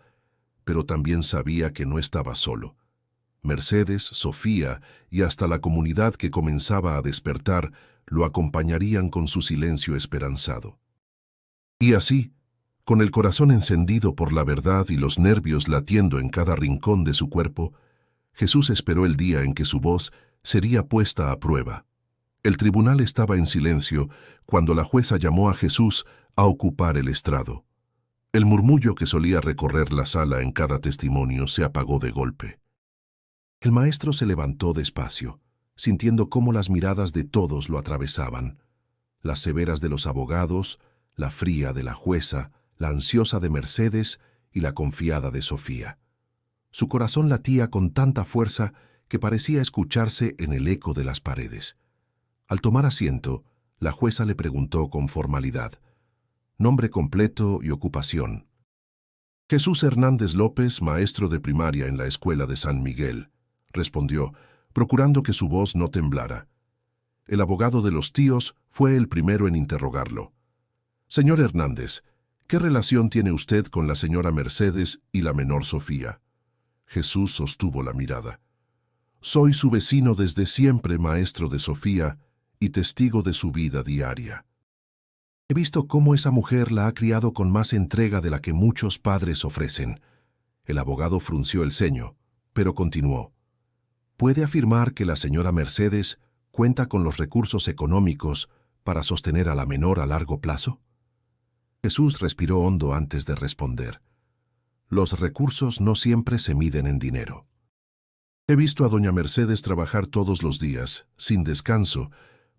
pero también sabía que no estaba solo. Mercedes, Sofía y hasta la comunidad que comenzaba a despertar lo acompañarían con su silencio esperanzado. Y así, con el corazón encendido por la verdad y los nervios latiendo en cada rincón de su cuerpo, Jesús esperó el día en que su voz sería puesta a prueba. El tribunal estaba en silencio cuando la jueza llamó a Jesús a ocupar el estrado. El murmullo que solía recorrer la sala en cada testimonio se apagó de golpe. El maestro se levantó despacio, sintiendo cómo las miradas de todos lo atravesaban. Las severas de los abogados, la fría de la jueza, la ansiosa de Mercedes y la confiada de Sofía. Su corazón latía con tanta fuerza que parecía escucharse en el eco de las paredes. Al tomar asiento, la jueza le preguntó con formalidad: «Nombre completo y ocupación». «Jesús Hernández López, maestro de primaria en la escuela de San Miguel», respondió, procurando que su voz no temblara. El abogado de los tíos fue el primero en interrogarlo. «Señor Hernández, ¿qué relación tiene usted con la señora Mercedes y la menor Sofía?». Jesús sostuvo la mirada. «Soy su vecino desde siempre, maestro de Sofía, y testigo de su vida diaria». He visto cómo esa mujer la ha criado con más entrega de la que muchos padres ofrecen. El abogado frunció el ceño, pero continuó. ¿Puede afirmar que la señora Mercedes cuenta con los recursos económicos para sostener a la menor a largo plazo? Jesús respiró hondo antes de responder. Los recursos no siempre se miden en dinero. He visto a doña Mercedes trabajar todos los días, sin descanso,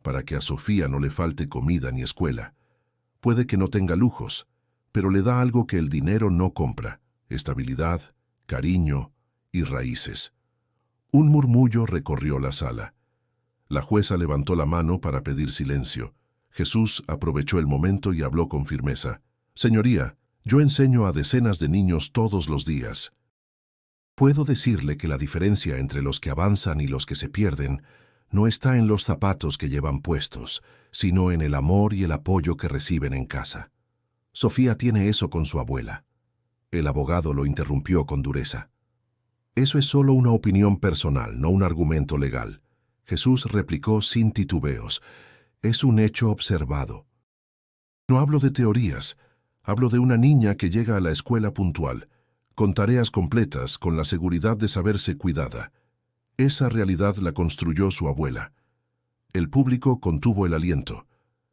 para que a Sofía no le falte comida ni escuela. Puede que no tenga lujos, pero le da algo que el dinero no compra: estabilidad, cariño y raíces. Un murmullo recorrió la sala. La jueza levantó la mano para pedir silencio. Jesús aprovechó el momento y habló con firmeza. Señoría, yo enseño a decenas de niños todos los días. Puedo decirle que la diferencia entre los que avanzan y los que se pierden no está en los zapatos que llevan puestos, sino en el amor y el apoyo que reciben en casa. Sofía tiene eso con su abuela. El abogado lo interrumpió con dureza. Eso es solo una opinión personal, no un argumento legal. Jesús replicó sin titubeos. Es un hecho observado. No hablo de teorías, hablo de una niña que llega a la escuela puntual, con tareas completas, con la seguridad de saberse cuidada. Esa realidad la construyó su abuela. El público contuvo el aliento.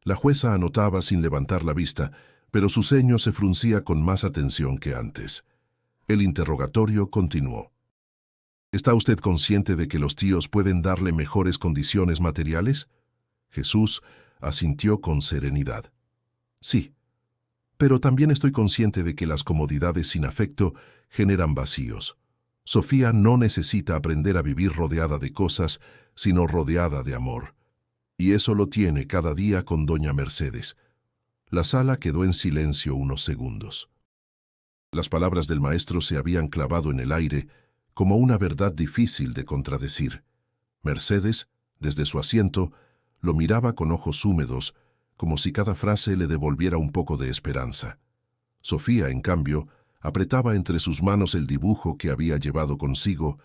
La jueza anotaba sin levantar la vista, pero su ceño se fruncía con más atención que antes. El interrogatorio continuó. ¿Está usted consciente de que los tíos pueden darle mejores condiciones materiales? Jesús asintió con serenidad. Sí, pero también estoy consciente de que las comodidades sin afecto generan vacíos. Sofía no necesita aprender a vivir rodeada de cosas, sino rodeada de amor. Y eso lo tiene cada día con doña Mercedes. La sala quedó en silencio unos segundos. Las palabras del maestro se habían clavado en el aire como una verdad difícil de contradecir. Mercedes, desde su asiento, lo miraba con ojos húmedos, como si cada frase le devolviera un poco de esperanza. Sofía, en cambio, apretaba entre sus manos el dibujo que había llevado consigo,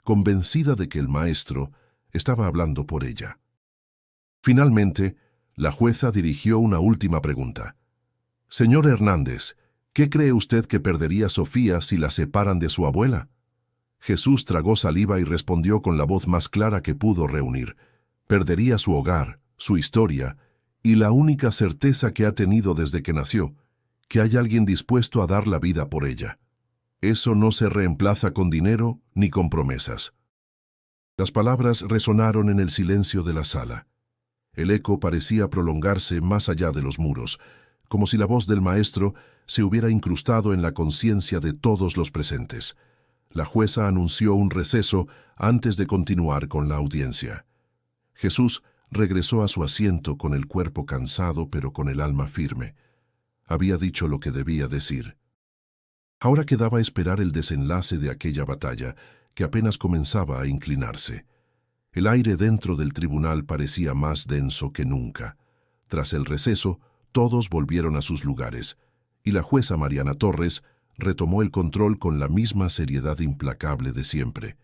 convencida de que el maestro estaba hablando por ella. Finalmente, la jueza dirigió una última pregunta. Señor Hernández, ¿qué cree usted que perdería Sofía si la separan de su abuela? Jesús tragó saliva y respondió con la voz más clara que pudo reunir. Perdería su hogar, su historia, y la única certeza que ha tenido desde que nació, que hay alguien dispuesto a dar la vida por ella. Eso no se reemplaza con dinero ni con promesas. Las palabras resonaron en el silencio de la sala. El eco parecía prolongarse más allá de los muros, como si la voz del maestro se hubiera incrustado en la conciencia de todos los presentes. La jueza anunció un receso antes de continuar con la audiencia. Jesús regresó a su asiento con el cuerpo cansado pero con el alma firme. Había dicho lo que debía decir. Ahora quedaba esperar el desenlace de aquella batalla, que apenas comenzaba a inclinarse. El aire dentro del tribunal parecía más denso que nunca. Tras el receso, todos volvieron a sus lugares, y la jueza Mariana Torres retomó el control con la misma seriedad implacable de siempre.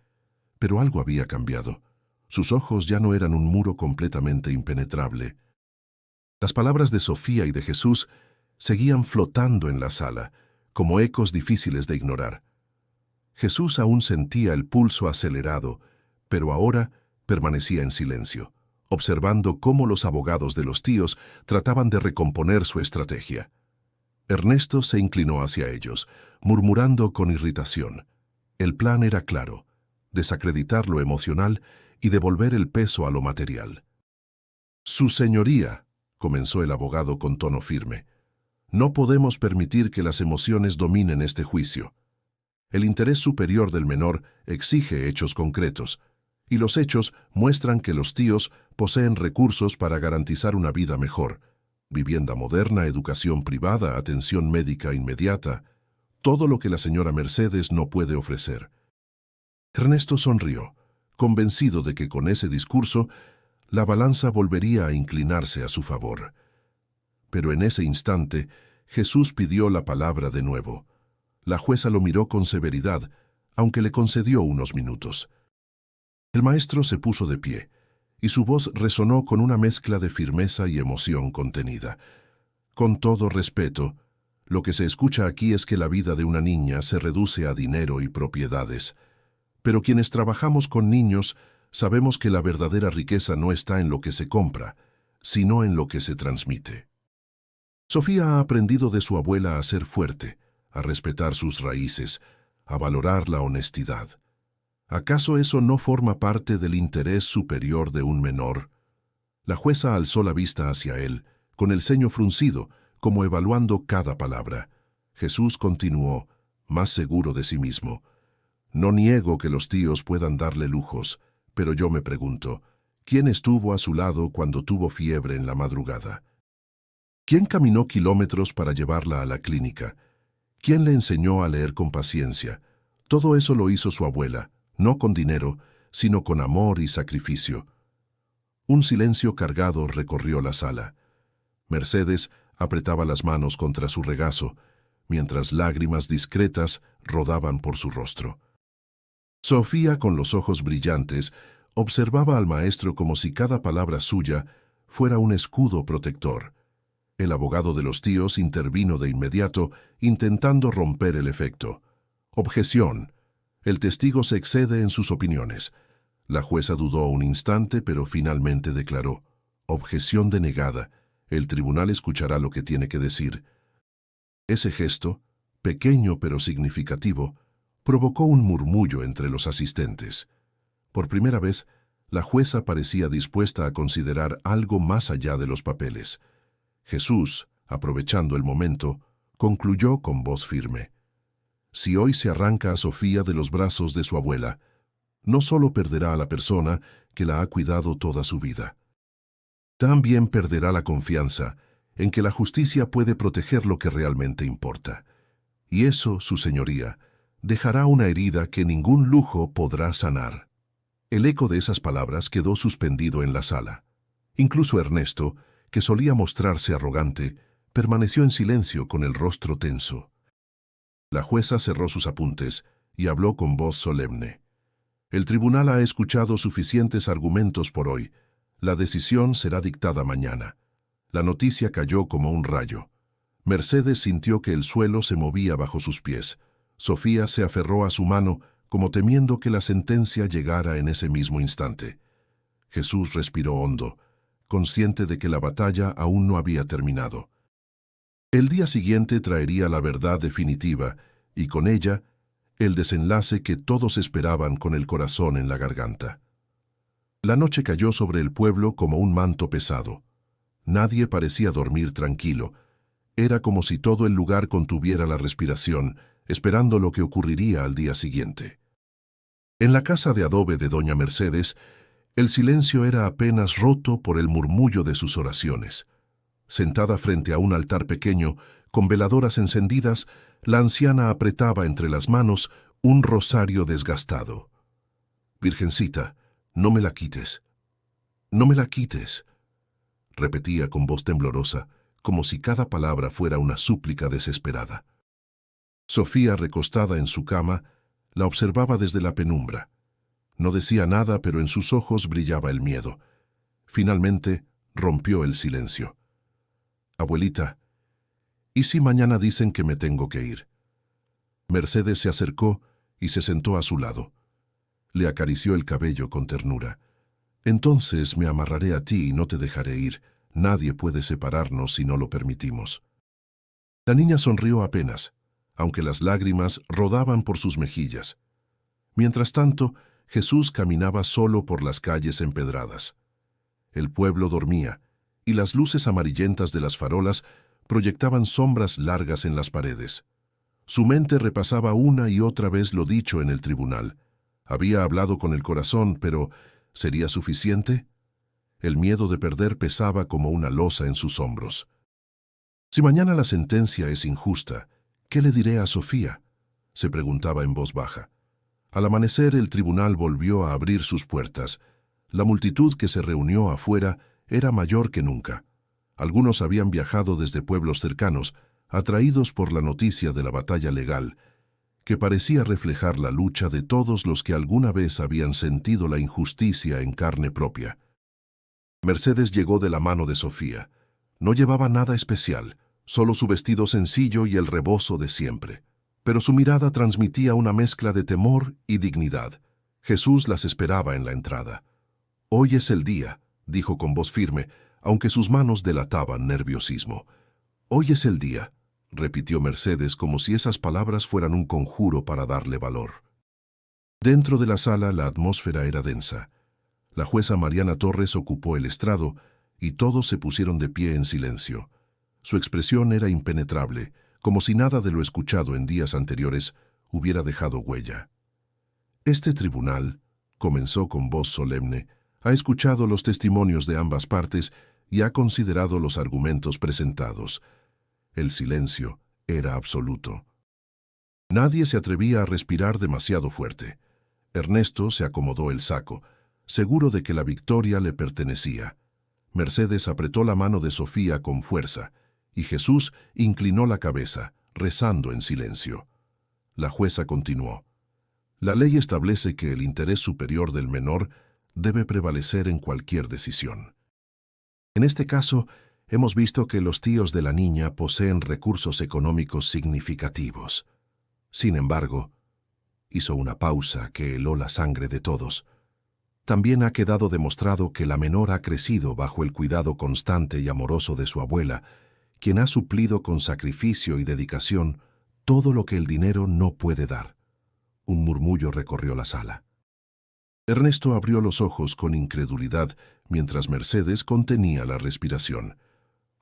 Pero algo había cambiado. Sus ojos ya no eran un muro completamente impenetrable. Las palabras de Sofía y de Jesús seguían flotando en la sala, como ecos difíciles de ignorar. Jesús aún sentía el pulso acelerado, pero ahora permanecía en silencio, observando cómo los abogados de los tíos trataban de recomponer su estrategia. Ernesto se inclinó hacia ellos, murmurando con irritación. El plan era claro: desacreditar lo emocional y devolver el peso a lo material. «Su señoría», comenzó el abogado con tono firme, «no podemos permitir que las emociones dominen este juicio. El interés superior del menor exige hechos concretos, y los hechos muestran que los tíos poseen recursos para garantizar una vida mejor. Vivienda moderna, educación privada, atención médica inmediata, todo lo que la señora Mercedes no puede ofrecer». Ernesto sonrió, convencido de que con ese discurso la balanza volvería a inclinarse a su favor. Pero en ese instante, Jesús pidió la palabra de nuevo. La jueza lo miró con severidad, aunque le concedió unos minutos. El maestro se puso de pie, y su voz resonó con una mezcla de firmeza y emoción contenida. Con todo respeto, lo que se escucha aquí es que la vida de una niña se reduce a dinero y propiedades. Pero quienes trabajamos con niños sabemos que la verdadera riqueza no está en lo que se compra, sino en lo que se transmite. Sofía ha aprendido de su abuela a ser fuerte, a respetar sus raíces, a valorar la honestidad. ¿Acaso eso no forma parte del interés superior de un menor? La jueza alzó la vista hacia él, con el ceño fruncido, como evaluando cada palabra. Jesús continuó, más seguro de sí mismo. No niego que los tíos puedan darle lujos, pero yo me pregunto, ¿quién estuvo a su lado cuando tuvo fiebre en la madrugada? ¿Quién caminó kilómetros para llevarla a la clínica? ¿Quién le enseñó a leer con paciencia? Todo eso lo hizo su abuela, no con dinero, sino con amor y sacrificio. Un silencio cargado recorrió la sala. Mercedes apretaba las manos contra su regazo, mientras lágrimas discretas rodaban por su rostro. Sofía, con los ojos brillantes, observaba al maestro como si cada palabra suya fuera un escudo protector. El abogado de los tíos intervino de inmediato, intentando romper el efecto. Objeción. El testigo se excede en sus opiniones. La jueza dudó un instante, pero finalmente declaró: objeción denegada. El tribunal escuchará lo que tiene que decir. Ese gesto, pequeño pero significativo, provocó un murmullo entre los asistentes. Por primera vez, la jueza parecía dispuesta a considerar algo más allá de los papeles. Jesús, aprovechando el momento, concluyó con voz firme: si hoy se arranca a Sofía de los brazos de su abuela, no solo perderá a la persona que la ha cuidado toda su vida, también perderá la confianza en que la justicia puede proteger lo que realmente importa. Y eso, su señoría, dejará una herida que ningún lujo podrá sanar. El eco de esas palabras quedó suspendido en la sala. Incluso Ernesto, que solía mostrarse arrogante, permaneció en silencio con el rostro tenso. La jueza cerró sus apuntes y habló con voz solemne. El tribunal ha escuchado suficientes argumentos por hoy. La decisión será dictada mañana. La noticia cayó como un rayo. Mercedes sintió que el suelo se movía bajo sus pies. Sofía se aferró a su mano, como temiendo que la sentencia llegara en ese mismo instante. Jesús respiró hondo, consciente de que la batalla aún no había terminado. El día siguiente traería la verdad definitiva, y con ella, el desenlace que todos esperaban con el corazón en la garganta. La noche cayó sobre el pueblo como un manto pesado. Nadie parecía dormir tranquilo. Era como si todo el lugar contuviera la respiración, esperando lo que ocurriría al día siguiente. En la casa de adobe de doña Mercedes, el silencio era apenas roto por el murmullo de sus oraciones. Sentada frente a un altar pequeño, con veladoras encendidas, la anciana apretaba entre las manos un rosario desgastado. «Virgencita, no me la quites. No me la quites», repetía con voz temblorosa, como si cada palabra fuera una súplica desesperada. Sofía, recostada en su cama, la observaba desde la penumbra. No decía nada, pero en sus ojos brillaba el miedo. Finalmente, rompió el silencio. «Abuelita, ¿y si mañana dicen que me tengo que ir?» Mercedes se acercó y se sentó a su lado. Le acarició el cabello con ternura. «Entonces me amarraré a ti y no te dejaré ir. Nadie puede separarnos si no lo permitimos». La niña sonrió apenas, aunque las lágrimas rodaban por sus mejillas. Mientras tanto, Jesús caminaba solo por las calles empedradas. El pueblo dormía, y las luces amarillentas de las farolas proyectaban sombras largas en las paredes. Su mente repasaba una y otra vez lo dicho en el tribunal. Había hablado con el corazón, pero ¿sería suficiente? El miedo de perder pesaba como una losa en sus hombros. Si mañana la sentencia es injusta, ¿qué le diré a Sofía?, se preguntaba en voz baja. Al amanecer, el tribunal volvió a abrir sus puertas. La multitud que se reunió afuera era mayor que nunca. Algunos habían viajado desde pueblos cercanos, atraídos por la noticia de la batalla legal, que parecía reflejar la lucha de todos los que alguna vez habían sentido la injusticia en carne propia. Mercedes llegó de la mano de Sofía. No llevaba nada especial, solo su vestido sencillo y el rebozo de siempre. Pero su mirada transmitía una mezcla de temor y dignidad. Jesús las esperaba en la entrada. «Hoy es el día», dijo con voz firme, aunque sus manos delataban nerviosismo. «Hoy es el día», repitió Mercedes como si esas palabras fueran un conjuro para darle valor. Dentro de la sala la atmósfera era densa. La jueza Mariana Torres ocupó el estrado y todos se pusieron de pie en silencio. Su expresión era impenetrable, como si nada de lo escuchado en días anteriores hubiera dejado huella. «Este tribunal», comenzó con voz solemne, «ha escuchado los testimonios de ambas partes y ha considerado los argumentos presentados». El silencio era absoluto. Nadie se atrevía a respirar demasiado fuerte. Ernesto se acomodó el saco, seguro de que la victoria le pertenecía. Mercedes apretó la mano de Sofía con fuerza, y Jesús inclinó la cabeza, rezando en silencio. La jueza continuó. «La ley establece que el interés superior del menor debe prevalecer en cualquier decisión. En este caso, hemos visto que los tíos de la niña poseen recursos económicos significativos. Sin embargo», hizo una pausa que heló la sangre de todos, «también ha quedado demostrado que la menor ha crecido bajo el cuidado constante y amoroso de su abuela, quien ha suplido con sacrificio y dedicación todo lo que el dinero no puede dar». Un murmullo recorrió la sala. Ernesto abrió los ojos con incredulidad mientras Mercedes contenía la respiración.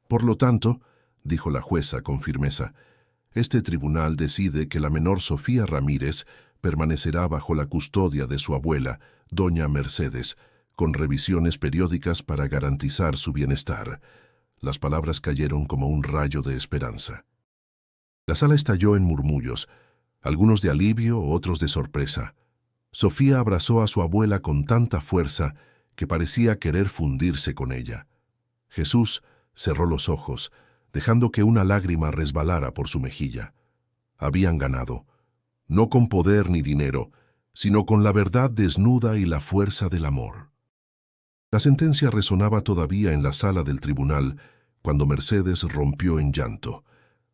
«Por lo tanto», dijo la jueza con firmeza, «este tribunal decide que la menor Sofía Ramírez permanecerá bajo la custodia de su abuela, doña Mercedes, con revisiones periódicas para garantizar su bienestar». Las palabras cayeron como un rayo de esperanza. La sala estalló en murmullos, algunos de alivio, otros de sorpresa. Sofía abrazó a su abuela con tanta fuerza que parecía querer fundirse con ella. Jesús cerró los ojos, dejando que una lágrima resbalara por su mejilla. Habían ganado, no con poder ni dinero, sino con la verdad desnuda y la fuerza del amor. La sentencia resonaba todavía en la sala del tribunal cuando Mercedes rompió en llanto,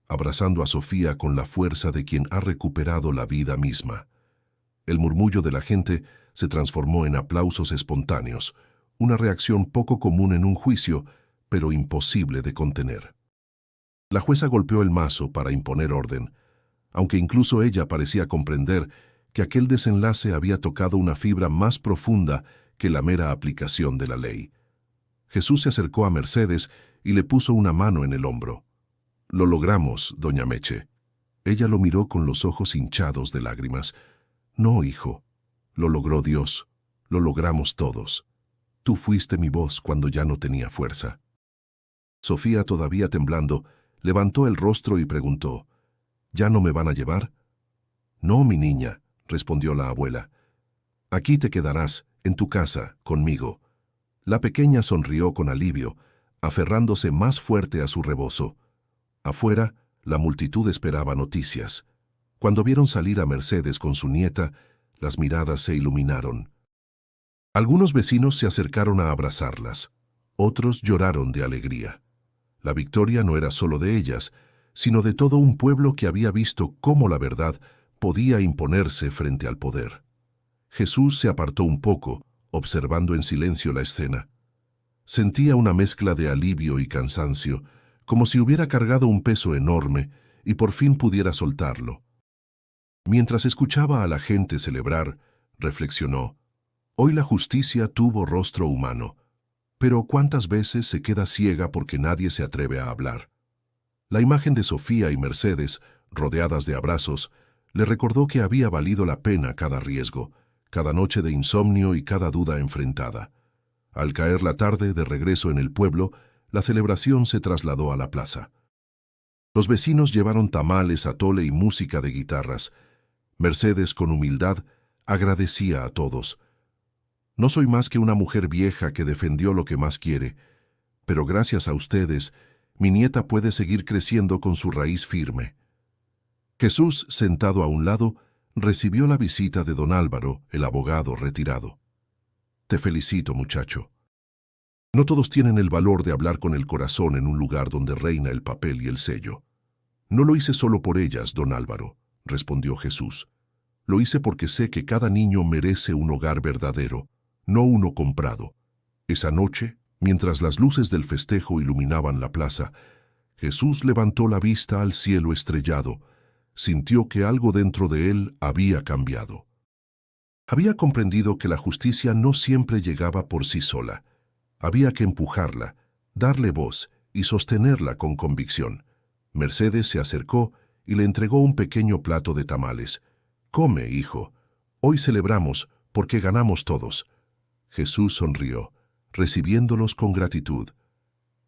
abrazando a Sofía con la fuerza de quien ha recuperado la vida misma. El murmullo de la gente se transformó en aplausos espontáneos, una reacción poco común en un juicio, pero imposible de contener. La jueza golpeó el mazo para imponer orden, aunque incluso ella parecía comprender que aquel desenlace había tocado una fibra más profunda que la mera aplicación de la ley. Jesús se acercó a Mercedes y le puso una mano en el hombro. «Lo logramos, doña Meche». Ella lo miró con los ojos hinchados de lágrimas. «No, hijo, lo logró Dios, lo logramos todos. Tú fuiste mi voz cuando ya no tenía fuerza». Sofía, todavía temblando, levantó el rostro y preguntó, «¿Ya no me van a llevar?» «No, mi niña», respondió la abuela. «Aquí te quedarás, en tu casa, conmigo». La pequeña sonrió con alivio, aferrándose más fuerte a su rebozo. Afuera, la multitud esperaba noticias. Cuando vieron salir a Mercedes con su nieta, las miradas se iluminaron. Algunos vecinos se acercaron a abrazarlas, otros lloraron de alegría. La victoria no era solo de ellas, sino de todo un pueblo que había visto cómo la verdad podía imponerse frente al poder. Jesús se apartó un poco, observando en silencio la escena. Sentía una mezcla de alivio y cansancio, como si hubiera cargado un peso enorme y por fin pudiera soltarlo. Mientras escuchaba a la gente celebrar, reflexionó, «Hoy la justicia tuvo rostro humano, pero ¿cuántas veces se queda ciega porque nadie se atreve a hablar?» La imagen de Sofía y Mercedes, rodeadas de abrazos, le recordó que había valido la pena cada riesgo, cada noche de insomnio y cada duda enfrentada. Al caer la tarde, de regreso en el pueblo, la celebración se trasladó a la plaza. Los vecinos llevaron tamales, atole y música de guitarras. Mercedes, con humildad, agradecía a todos. «No soy más que una mujer vieja que defendió lo que más quiere, pero gracias a ustedes, mi nieta puede seguir creciendo con su raíz firme». Jesús, sentado a un lado, recibió la visita de don Álvaro, el abogado retirado. «Te felicito, muchacho. No todos tienen el valor de hablar con el corazón en un lugar donde reina el papel y el sello. No lo hice solo por ellas, don Álvaro, respondió Jesús. Lo hice porque sé que cada niño merece un hogar verdadero, no uno comprado. Esa noche, mientras las luces del festejo iluminaban la plaza, Jesús levantó la vista al cielo estrellado, sintió que algo dentro de él había cambiado. Había comprendido que la justicia no siempre llegaba por sí sola. Había que empujarla, darle voz y sostenerla con convicción. Mercedes se acercó y le entregó un pequeño plato de tamales. «Come, hijo. Hoy celebramos porque ganamos todos». Jesús sonrió, recibiéndolos con gratitud.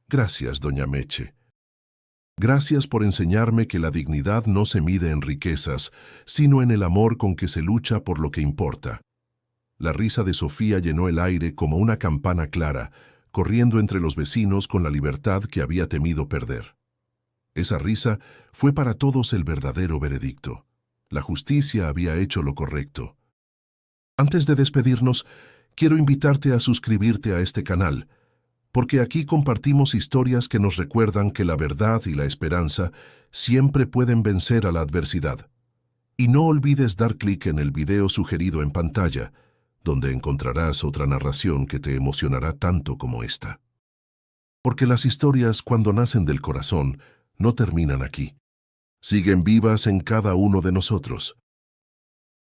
«Gracias, doña Meche. Gracias por enseñarme que la dignidad no se mide en riquezas, sino en el amor con que se lucha por lo que importa». La risa de Sofía llenó el aire como una campana clara, corriendo entre los vecinos con la libertad que había temido perder. Esa risa fue para todos el verdadero veredicto. La justicia había hecho lo correcto. Antes de despedirnos, quiero invitarte a suscribirte a este canal, porque aquí compartimos historias que nos recuerdan que la verdad y la esperanza siempre pueden vencer a la adversidad. Y no olvides dar clic en el video sugerido en pantalla, donde encontrarás otra narración que te emocionará tanto como esta. Porque las historias, cuando nacen del corazón, no terminan aquí. Siguen vivas en cada uno de nosotros.